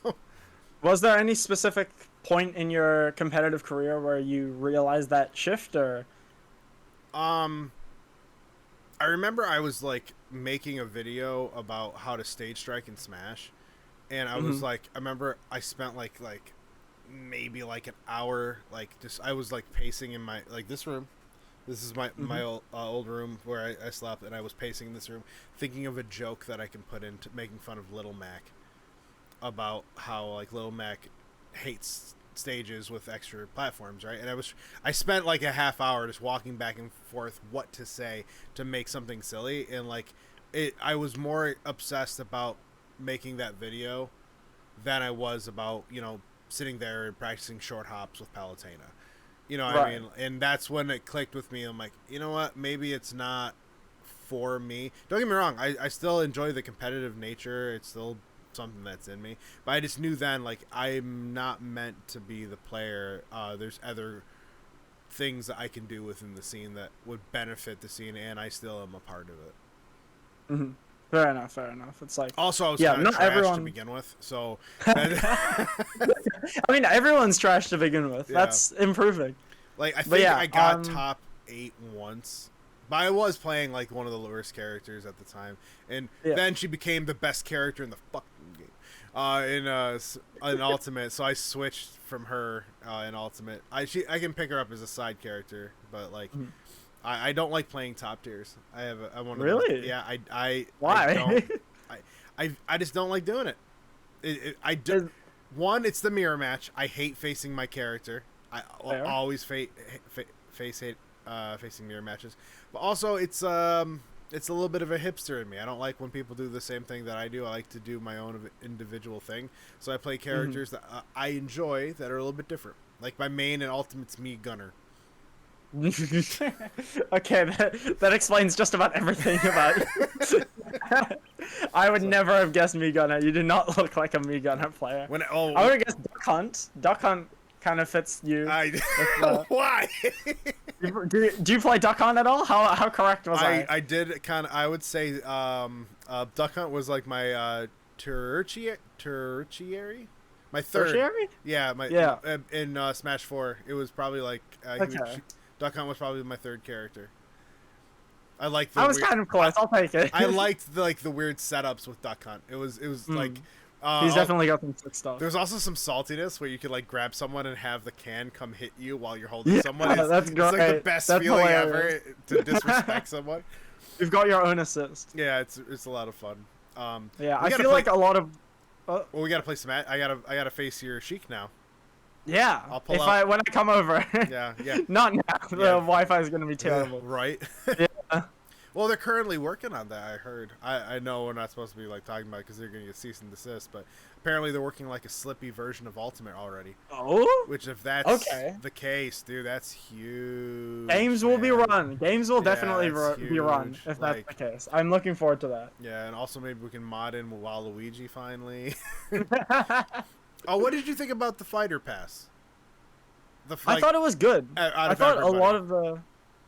was there any specific point in your competitive career where you realized that shift, or? um I remember I was like making a video about how to stage strike in Smash, and I was Mhm. like, I remember I spent like maybe like an hour, like just I was like pacing in my like this room. This is my Mhm. old room where I slept, and I was pacing in this room, thinking of a joke that I can put into making fun of Little Mac about how like Little Mac hates stages with extra platforms, right? And I spent like a half hour just walking back and forth what to say to make something silly, and like it I was more obsessed about making that video than I was about, sitting there and practicing short hops with Palutena. You know what I Right. mean? And that's when it clicked with me. I'm like, you know what? Maybe it's not for me. Don't get me wrong. I still enjoy the competitive nature. It's still something that's in me. But I just knew then, like, I'm not meant to be the player. There's other things that I can do within the scene that would benefit the scene, and I still am a part of it. Mhm. Fair enough. Fair enough. It's like, Also, I was yeah, kind of not trash to everyone. begin with, so I mean, everyone's trash to begin with. yeah. That's improving. Like, I But think yeah. I got top 8 once. But I was playing like one of the worst characters at the time, and Yeah. then she became the best character in the fucking game, in Ultimate. So I switched from her in Ultimate. I can pick her up as a side character, but like Mhm. I don't like playing top tiers. I'm one of the Really? yeah I don't Why? I just don't like doing it. I do. Is One, it's the mirror match. I hate facing my character. I fair. always face hate facing mirror matches. But also, it's a little bit of a hipster in me. I don't like when people do the same thing that I do. I like to do my own individual thing. So I play Mhm. characters that I enjoy that are a little bit different. Like my main and ultimate's me Gunner. Okay, that explains just about everything about you. I would So never have guessed Me Gunner. You do not look like a Me Gunner player. when I would have guessed Duck Hunt. Duck Hunt kind of fits you. I With the... why do you play Duck Hunt at all? How correct was I? I did kind of I would say Duck Hunt was like my tertiary, my third. Tertiary? Yeah, my Yeah. in Smash 4, it was probably like Okay. Duck Hunt was probably my third character. I liked I the was weird. kind of close. I'll take it. I liked the weird setups with Duck Hunt. It was like, He's definitely got some sick stuff. there's also some saltiness where you could like grab someone and have the can come hit you while you're holding Yeah, someone. that's It's like the great. best That's feeling hilarious. ever to disrespect someone. You've got your own assist. Yeah, it's a lot of fun. Yeah, We I gotta feel play, like a lot of. well, we gotta play some. I gotta face your Sheik now. Yeah, I'll pull if out. when I come over. Yeah, yeah, Not now. The Yeah. Wi-Fi is gonna be terrible. right. Yeah. Well, they're currently working on that. I heard. I know we're not supposed to be like talking about it because they're gonna get cease and desist, but apparently they're working like a slippy version of Ultimate already. Oh. Which, if that's Okay. the case, dude, that's huge. Games will be man. run. Games will Yeah, definitely that's be run huge. if Like, that's the case. I'm looking forward to that. yeah, and also maybe we can mod in Waluigi finally. Oh, what did you think about the fighter pass? I thought it was good. out I of thought everybody. a lot of the.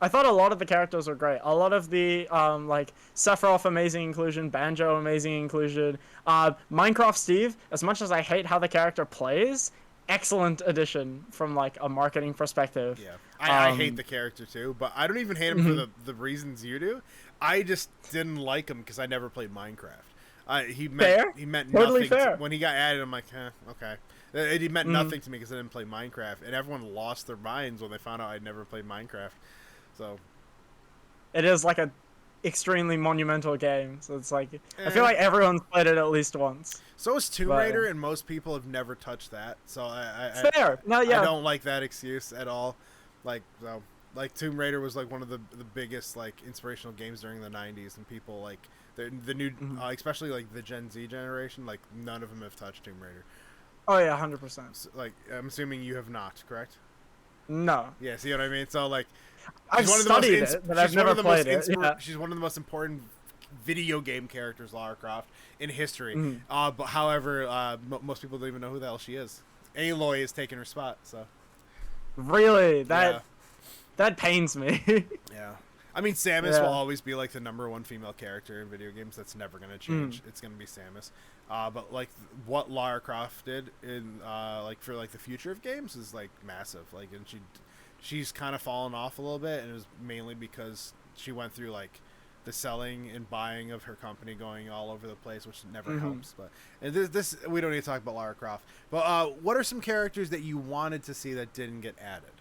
I thought a lot of the characters were great. A lot of the like Sephiroth amazing inclusion, Banjo amazing inclusion, Minecraft Steve. As much as I hate how the character plays, excellent addition from like a marketing perspective. Yeah, I hate the character too, but I don't even hate him for the reasons you do. I just didn't like him because I never played Minecraft. He meant Totally nothing fair. when he got added. I'm like, okay. He meant nothing to me because I didn't play Minecraft, and everyone lost their minds when they found out I'd never played Minecraft. So It is like a extremely monumental game. So it's like I feel Eh. like everyone's played it at least once. so is Tomb But, Raider, and most people have never touched that. So Fair. No, yeah. I don't like that excuse at all. Like Tomb Raider was like one of the biggest like inspirational games during the '90s, and people like the new, especially like the Gen Z generation, like none of them have touched Tomb Raider. Oh yeah, 100%. So, like I'm assuming you have not, correct? No. Yeah, see what I mean? So like, I've studied it, but I've never played it. Yeah. She's one of the most important video game characters, Lara Croft, in history. Mhm. But however, most people don't even know who the hell she is. Aloy is taking her spot. So Really, yeah, that pains me. yeah. I mean, Samus will always be like the #1 female character in video games. That's never gonna change. It's gonna be Samus. But like what Lara Croft did in like for like the future of games is like massive. Like, and she's kind of fallen off a little bit, and it was mainly because she went through like the selling and buying of her company going all over the place, which never helps. But and this we don't need to talk about Lara Croft. But what are some characters that you wanted to see that didn't get added?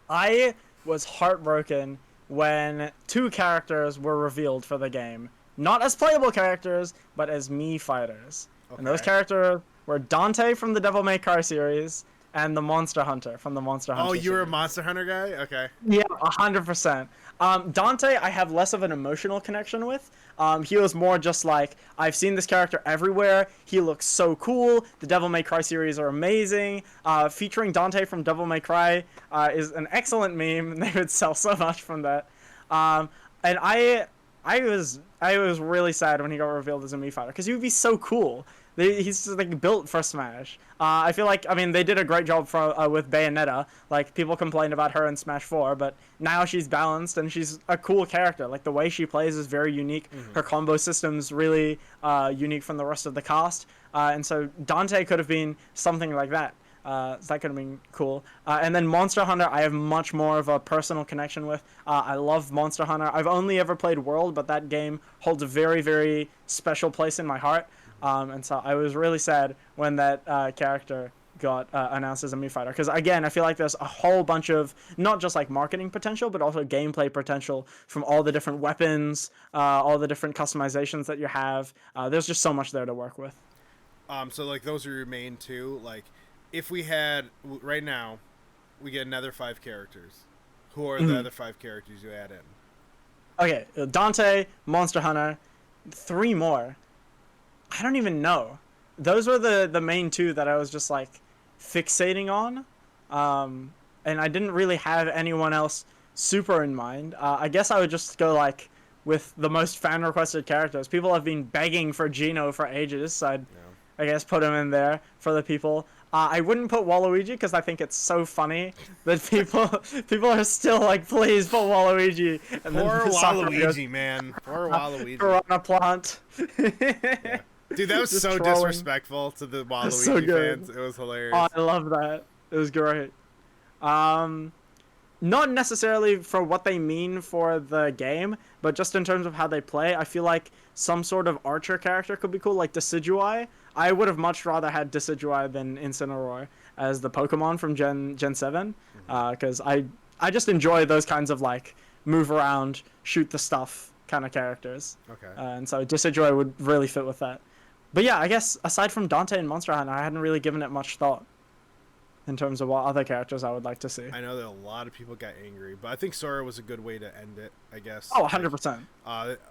I was heartbroken when 2 characters were revealed for the game, not as playable characters, but as Mii fighters. Okay. And those characters were Dante from the Devil May Cry series and the Monster Hunter from the Monster Hunter series. You were a series. Monster Hunter guy? Okay. Yeah, 100%. Dante, I have less of an emotional connection with. He was more just like, I've seen this character everywhere. He looks so cool. The Devil May Cry series are amazing. Featuring Dante from Devil May Cry is an excellent meme. They would sell so much from that. And I was really sad when he got revealed as a Mii fighter because he would be so cool. He's just like built for Smash. I feel like, I mean, they did a great job with Bayonetta. Like, people complained about her in Smash 4, but now she's balanced and she's a cool character. Like, the way she plays is very unique. Her combo system's really unique from the rest of the cast. And so Dante could have been something like that. So that could have been cool. And then Monster Hunter, I have much more of a personal connection with. I love Monster Hunter. I've only ever played World, but that game holds a very, very special place in my heart. And so I was really sad when that character got announced as a Mii fighter. Because, again, I feel like there's a whole bunch of, not just like marketing potential, but also gameplay potential from all the different weapons, all the different customizations that you have. There's just so much there to work with. So, like, those are your main 2. Like, if we had, right now, we get another 5 characters. Who are the other 5 characters you add in? Okay, Dante, Monster Hunter, 3 more. I don't even know. Those were the main 2 that I was just like fixating on. And I didn't really have anyone else super in mind. I guess I would just go like with the most fan requested characters. People have been begging for Gino for ages, so I guess put him in there for the people. I wouldn't put Waluigi because I think it's so funny that people are still like, please put Waluigi. And Poor Waluigi, man. Poor Waluigi. Piranha Plant. Yeah. Dude, that was so trolling. Disrespectful to the Waluigi so fans. It was hilarious. Oh, I love that. It was great. Not necessarily for what they mean for the game, but just in terms of how they play. I feel like some sort of archer character could be cool, like Decidueye. I would have much rather had Decidueye than Incineroar as the Pokemon from Gen 7, because I just enjoy those kinds of like move around, shoot the stuff kind of characters. Okay. And so Decidueye would really fit with that. But yeah, I guess aside from Dante and Monster Hunter, I hadn't really given it much thought in terms of what other characters I would like to see. I know that a lot of people got angry, but I think Sora was a good way to end it, I guess. Oh, 100%.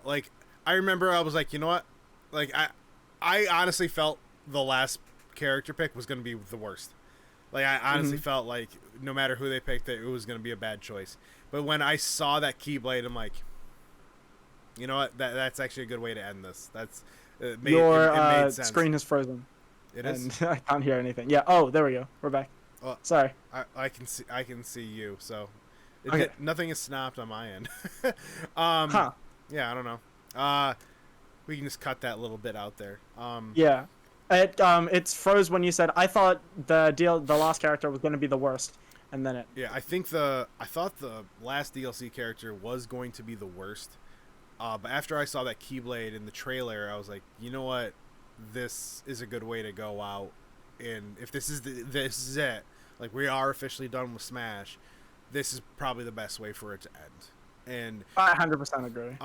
Like, I remember I was like, you know what? Like, I honestly felt the last character pick was going to be the worst. Like, I honestly felt like no matter who they picked, it was going to be a bad choice. But when I saw that Keyblade, I'm like, you know what? That's actually a good way to end this. It made sense. Screen is frozen. It is? And I can't hear anything. Yeah. Oh, there we go. We're back. Well, sorry. I can see you. So nothing is snapped on my end. Yeah, I don't know. We can just cut that little bit out there. Yeah. It's froze when you said I thought the last character was going to be the worst, and then it. Yeah, I thought the last DLC character was going to be the worst. But after I saw that Keyblade in the trailer, I was like, you know what? This is a good way to go out. And if this is it, like we are officially done with Smash, this is probably the best way for it to end. And I 100% agree.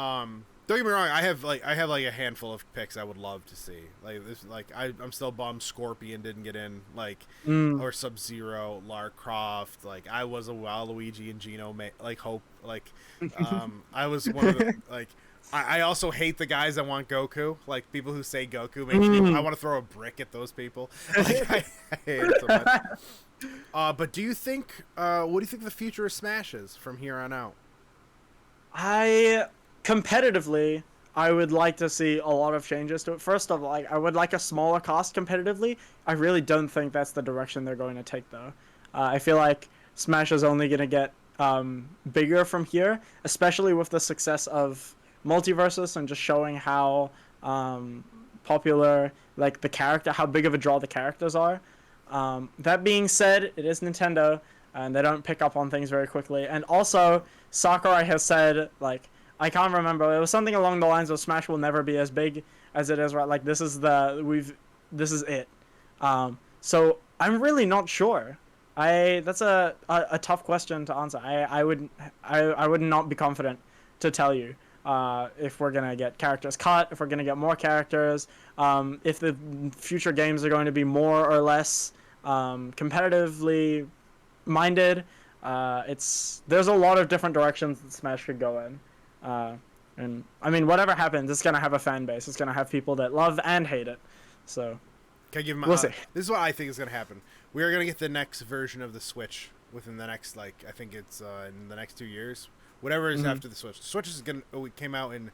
Don't get me wrong, I have like a handful of picks I would love to see. Like this, like I'm still bummed Scorpion didn't get in, like or Sub-Zero, Lara Croft. Like I was a Waluigi and Gino hope. Like I was one of the like. I also hate the guys that want Goku. Like people who say Goku makes me. I want to throw a brick at those people. Like, I hate it so much. But do you think? What do you think the future of Smash is from here on out? I competitively, I would like to see a lot of changes to it. First of all, like, I would like a smaller cost competitively. I really don't think that's the direction they're going to take, though. I feel like Smash is only going to get bigger from here, especially with the success of Multiversus and just showing how popular, like, the character, how big of a draw the characters are. That being said, it is Nintendo, and they don't pick up on things very quickly. And also, Sakurai has said, like, I can't remember. It was something along the lines of Smash will never be as big as it is right. Like, this is it. So I'm really not sure. That's a tough question to answer. I would not be confident to tell you if we're gonna get characters cut, if we're gonna get more characters, if the future games are going to be more or less competitively minded. There's a lot of different directions that Smash could go in. And I mean, whatever happens, it's gonna have a fan base. It's gonna have people that love and hate it. So Can I give my? we'll see. This is what I think is gonna happen. We are gonna get the next version of the Switch within the next, like, I think it's in the next 2 years, whatever is after the Switch. The Switch is gonna. It came out in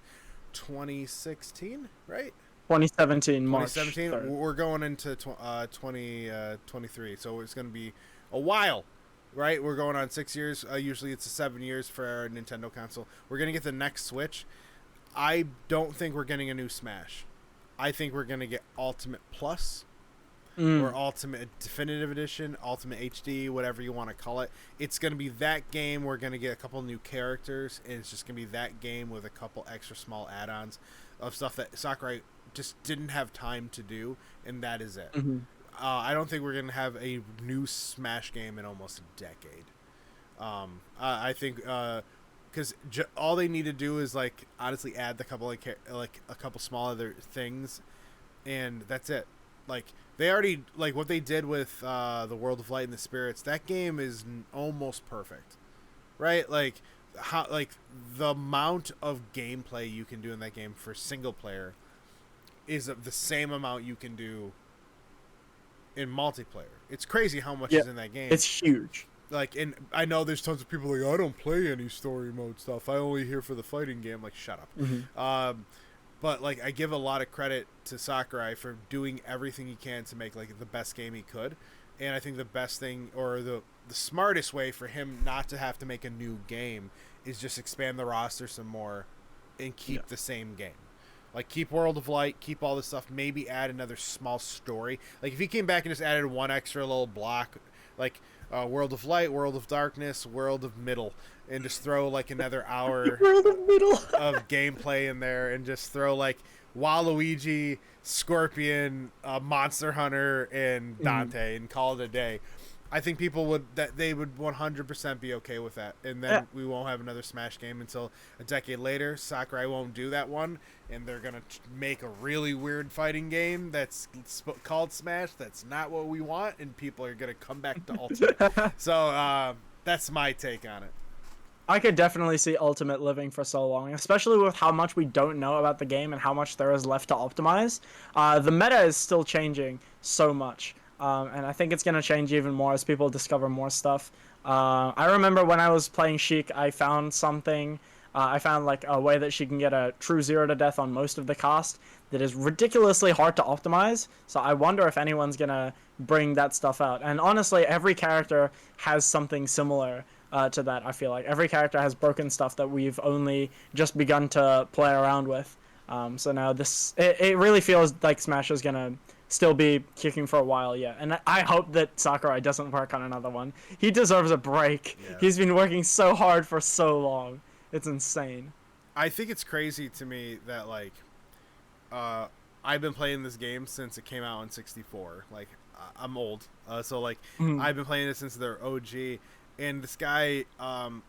2016, right? 2017 March 2017. 3rd. We're going into 2023, so it's gonna be a while. Right, we're going on 6 years. Usually, it's 7 years for our Nintendo console. We're gonna get the next Switch. I don't think we're getting a new Smash. I think we're gonna get Ultimate Plus or Ultimate Definitive Edition, Ultimate HD, whatever you want to call it. It's gonna be that game. We're gonna get a couple new characters, and it's just gonna be that game with a couple extra small add-ons of stuff that Sakurai just didn't have time to do, and that is it. I don't think we're going to have a new Smash game in almost a decade. I think because all they need to do is, like, honestly add the couple like a couple small other things, and that's it. Like, they already, like, what they did with the World of Light and the Spirits. That game is almost perfect, right? Like how, like, the amount of gameplay you can do in that game for single player is the same amount you can do in multiplayer. It's crazy how much is in that game. It's huge. Like, and I know there's tons of people like, I don't play any story mode stuff. I only here for the fighting game. Like, shut up. But, like, I give a lot of credit to Sakurai for doing everything he can to make, like, the best game he could. And I think the best thing, or the smartest way for him not to have to make a new game is just expand the roster some more and keep the same game. Like, keep World of Light, keep all this stuff, maybe add another small story. Like, if he came back and just added one extra little block, like World of Light, World of Darkness, World of Middle, and just throw, like, another hour World of Middle of gameplay in there, and just throw, like, Waluigi, Scorpion, Monster Hunter, and Dante, and call it a day. I think people would 100% be okay with that, and then we won't have another Smash game until a decade later. Sakurai won't do that one, and they're gonna make a really weird fighting game that's called Smash. That's not what we want, and people are gonna come back to Ultimate. So that's my take on it. I could definitely see Ultimate living for so long, especially with how much we don't know about the game and how much there is left to optimize. The meta is still changing so much. And I think it's going to change even more as people discover more stuff. I remember when I was playing Sheik, I found something. I found, like, a way that she can get a true 0 to death on most of the cast that is ridiculously hard to optimize. So I wonder if anyone's going to bring that stuff out. And honestly, every character has something similar to that, I feel like. Every character has broken stuff that we've only just begun to play around with. So now it really feels like Smash is going to still be kicking for a while yet. And I hope that Sakurai doesn't work on another one. He deserves a break. Yeah. He's been working so hard for so long. It's insane. I think it's crazy to me that, like, I've been playing this game since it came out in 64. Like, I'm old. So, like, I've been playing it since their OG. And this guy,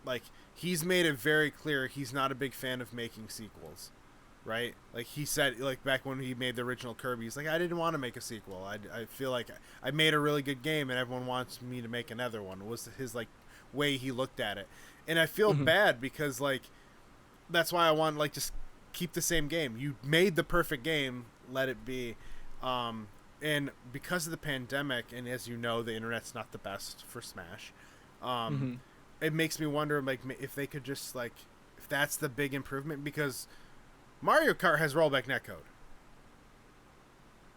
like, he's made it very clear he's not a big fan of making sequels. Right? Like, he said, like, back when he made the original Kirby, he's like, I didn't want to make a sequel. I feel like I made a really good game and everyone wants me to make another one. It was his, like, way he looked at it. And I feel bad because, like, that's why I want, like, just keep the same game. You made the perfect game, let it be. and because of the pandemic, and as you know, the internet's not the best for Smash. It makes me wonder, like, if they could just like, if that's the big improvement, because Mario Kart has rollback netcode.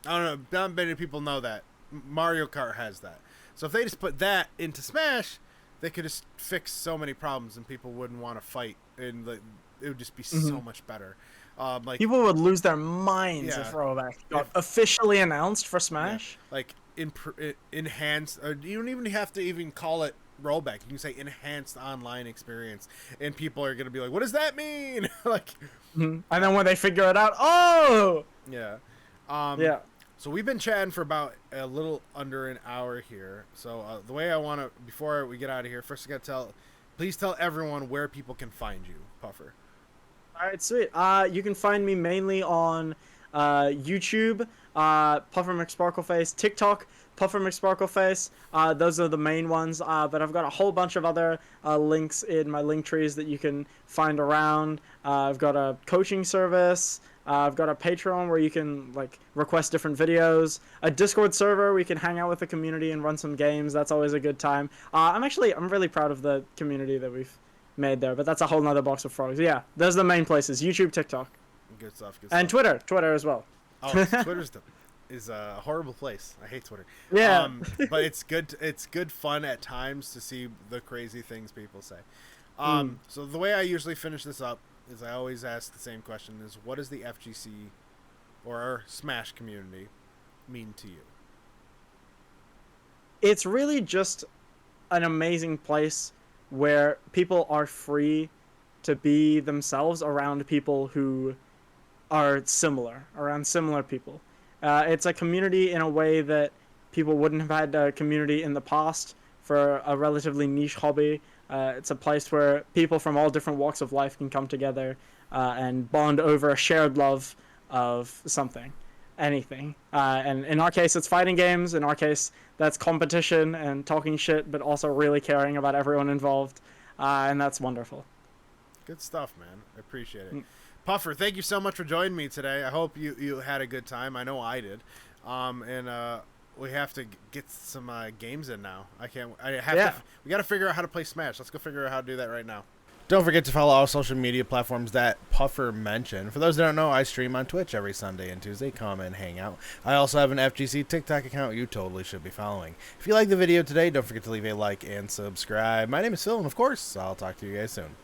I don't know. Not many people know that Mario Kart has that. So if they just put that into Smash, they could just fix so many problems, and people wouldn't want to fight, and like, it would just be so much better. Like people would lose their minds if rollback got officially announced for Smash. Yeah, like enhanced. You don't even have to even call it rollback. You can say enhanced online experience, and people are gonna be like, "What does that mean?" Like, and then when they figure it out, oh, yeah, yeah. So we've been chatting for about a little under an hour here. So the way I want to, before we get out of here, first I got to please tell everyone where people can find you, Puffer. All right, sweet. You can find me mainly on YouTube, Puffer McSparkleface, TikTok, Puffer McSparkleface. Those are the main ones. But I've got a whole bunch of other links in my link trees that you can find around. I've got a coaching service. I've got a Patreon where you can like request different videos. A Discord server where you can hang out with the community and run some games. That's always a good time. I'm really proud of the community that we've made there, but that's a whole nother box of frogs. Yeah, those are the main places: YouTube, TikTok, good stuff, and Twitter as well. Oh, Twitter's is a horrible place. I hate Twitter. Yeah, but it's good. It's good fun at times to see the crazy things people say. So the way I usually finish this up is I always ask the same question: is what does the FGC or our Smash community mean to you? It's really just an amazing place where people are free to be themselves around people who are similar, around similar people. It's a community in a way that people wouldn't have had a community in the past for a relatively niche hobby. It's a place where people from all different walks of life can come together and bond over a shared love of something, anything. And in our case, it's fighting games. In our case, that's competition and talking shit, but also really caring about everyone involved. And that's wonderful. Good stuff, man. I appreciate it. Puffer, thank you so much for joining me today. I hope you had a good time. I know I did. And we have to get some games in now. We got to figure out how to play Smash. Let's go figure out how to do that right now. Don't forget to follow all social media platforms that Puffer mentioned. For those that don't know, I stream on Twitch every Sunday and Tuesday. Come and hang out. I also have an FGC TikTok account you totally should be following. If you like the video today, don't forget to leave a like and subscribe. My name is Phil, and of course, I'll talk to you guys soon.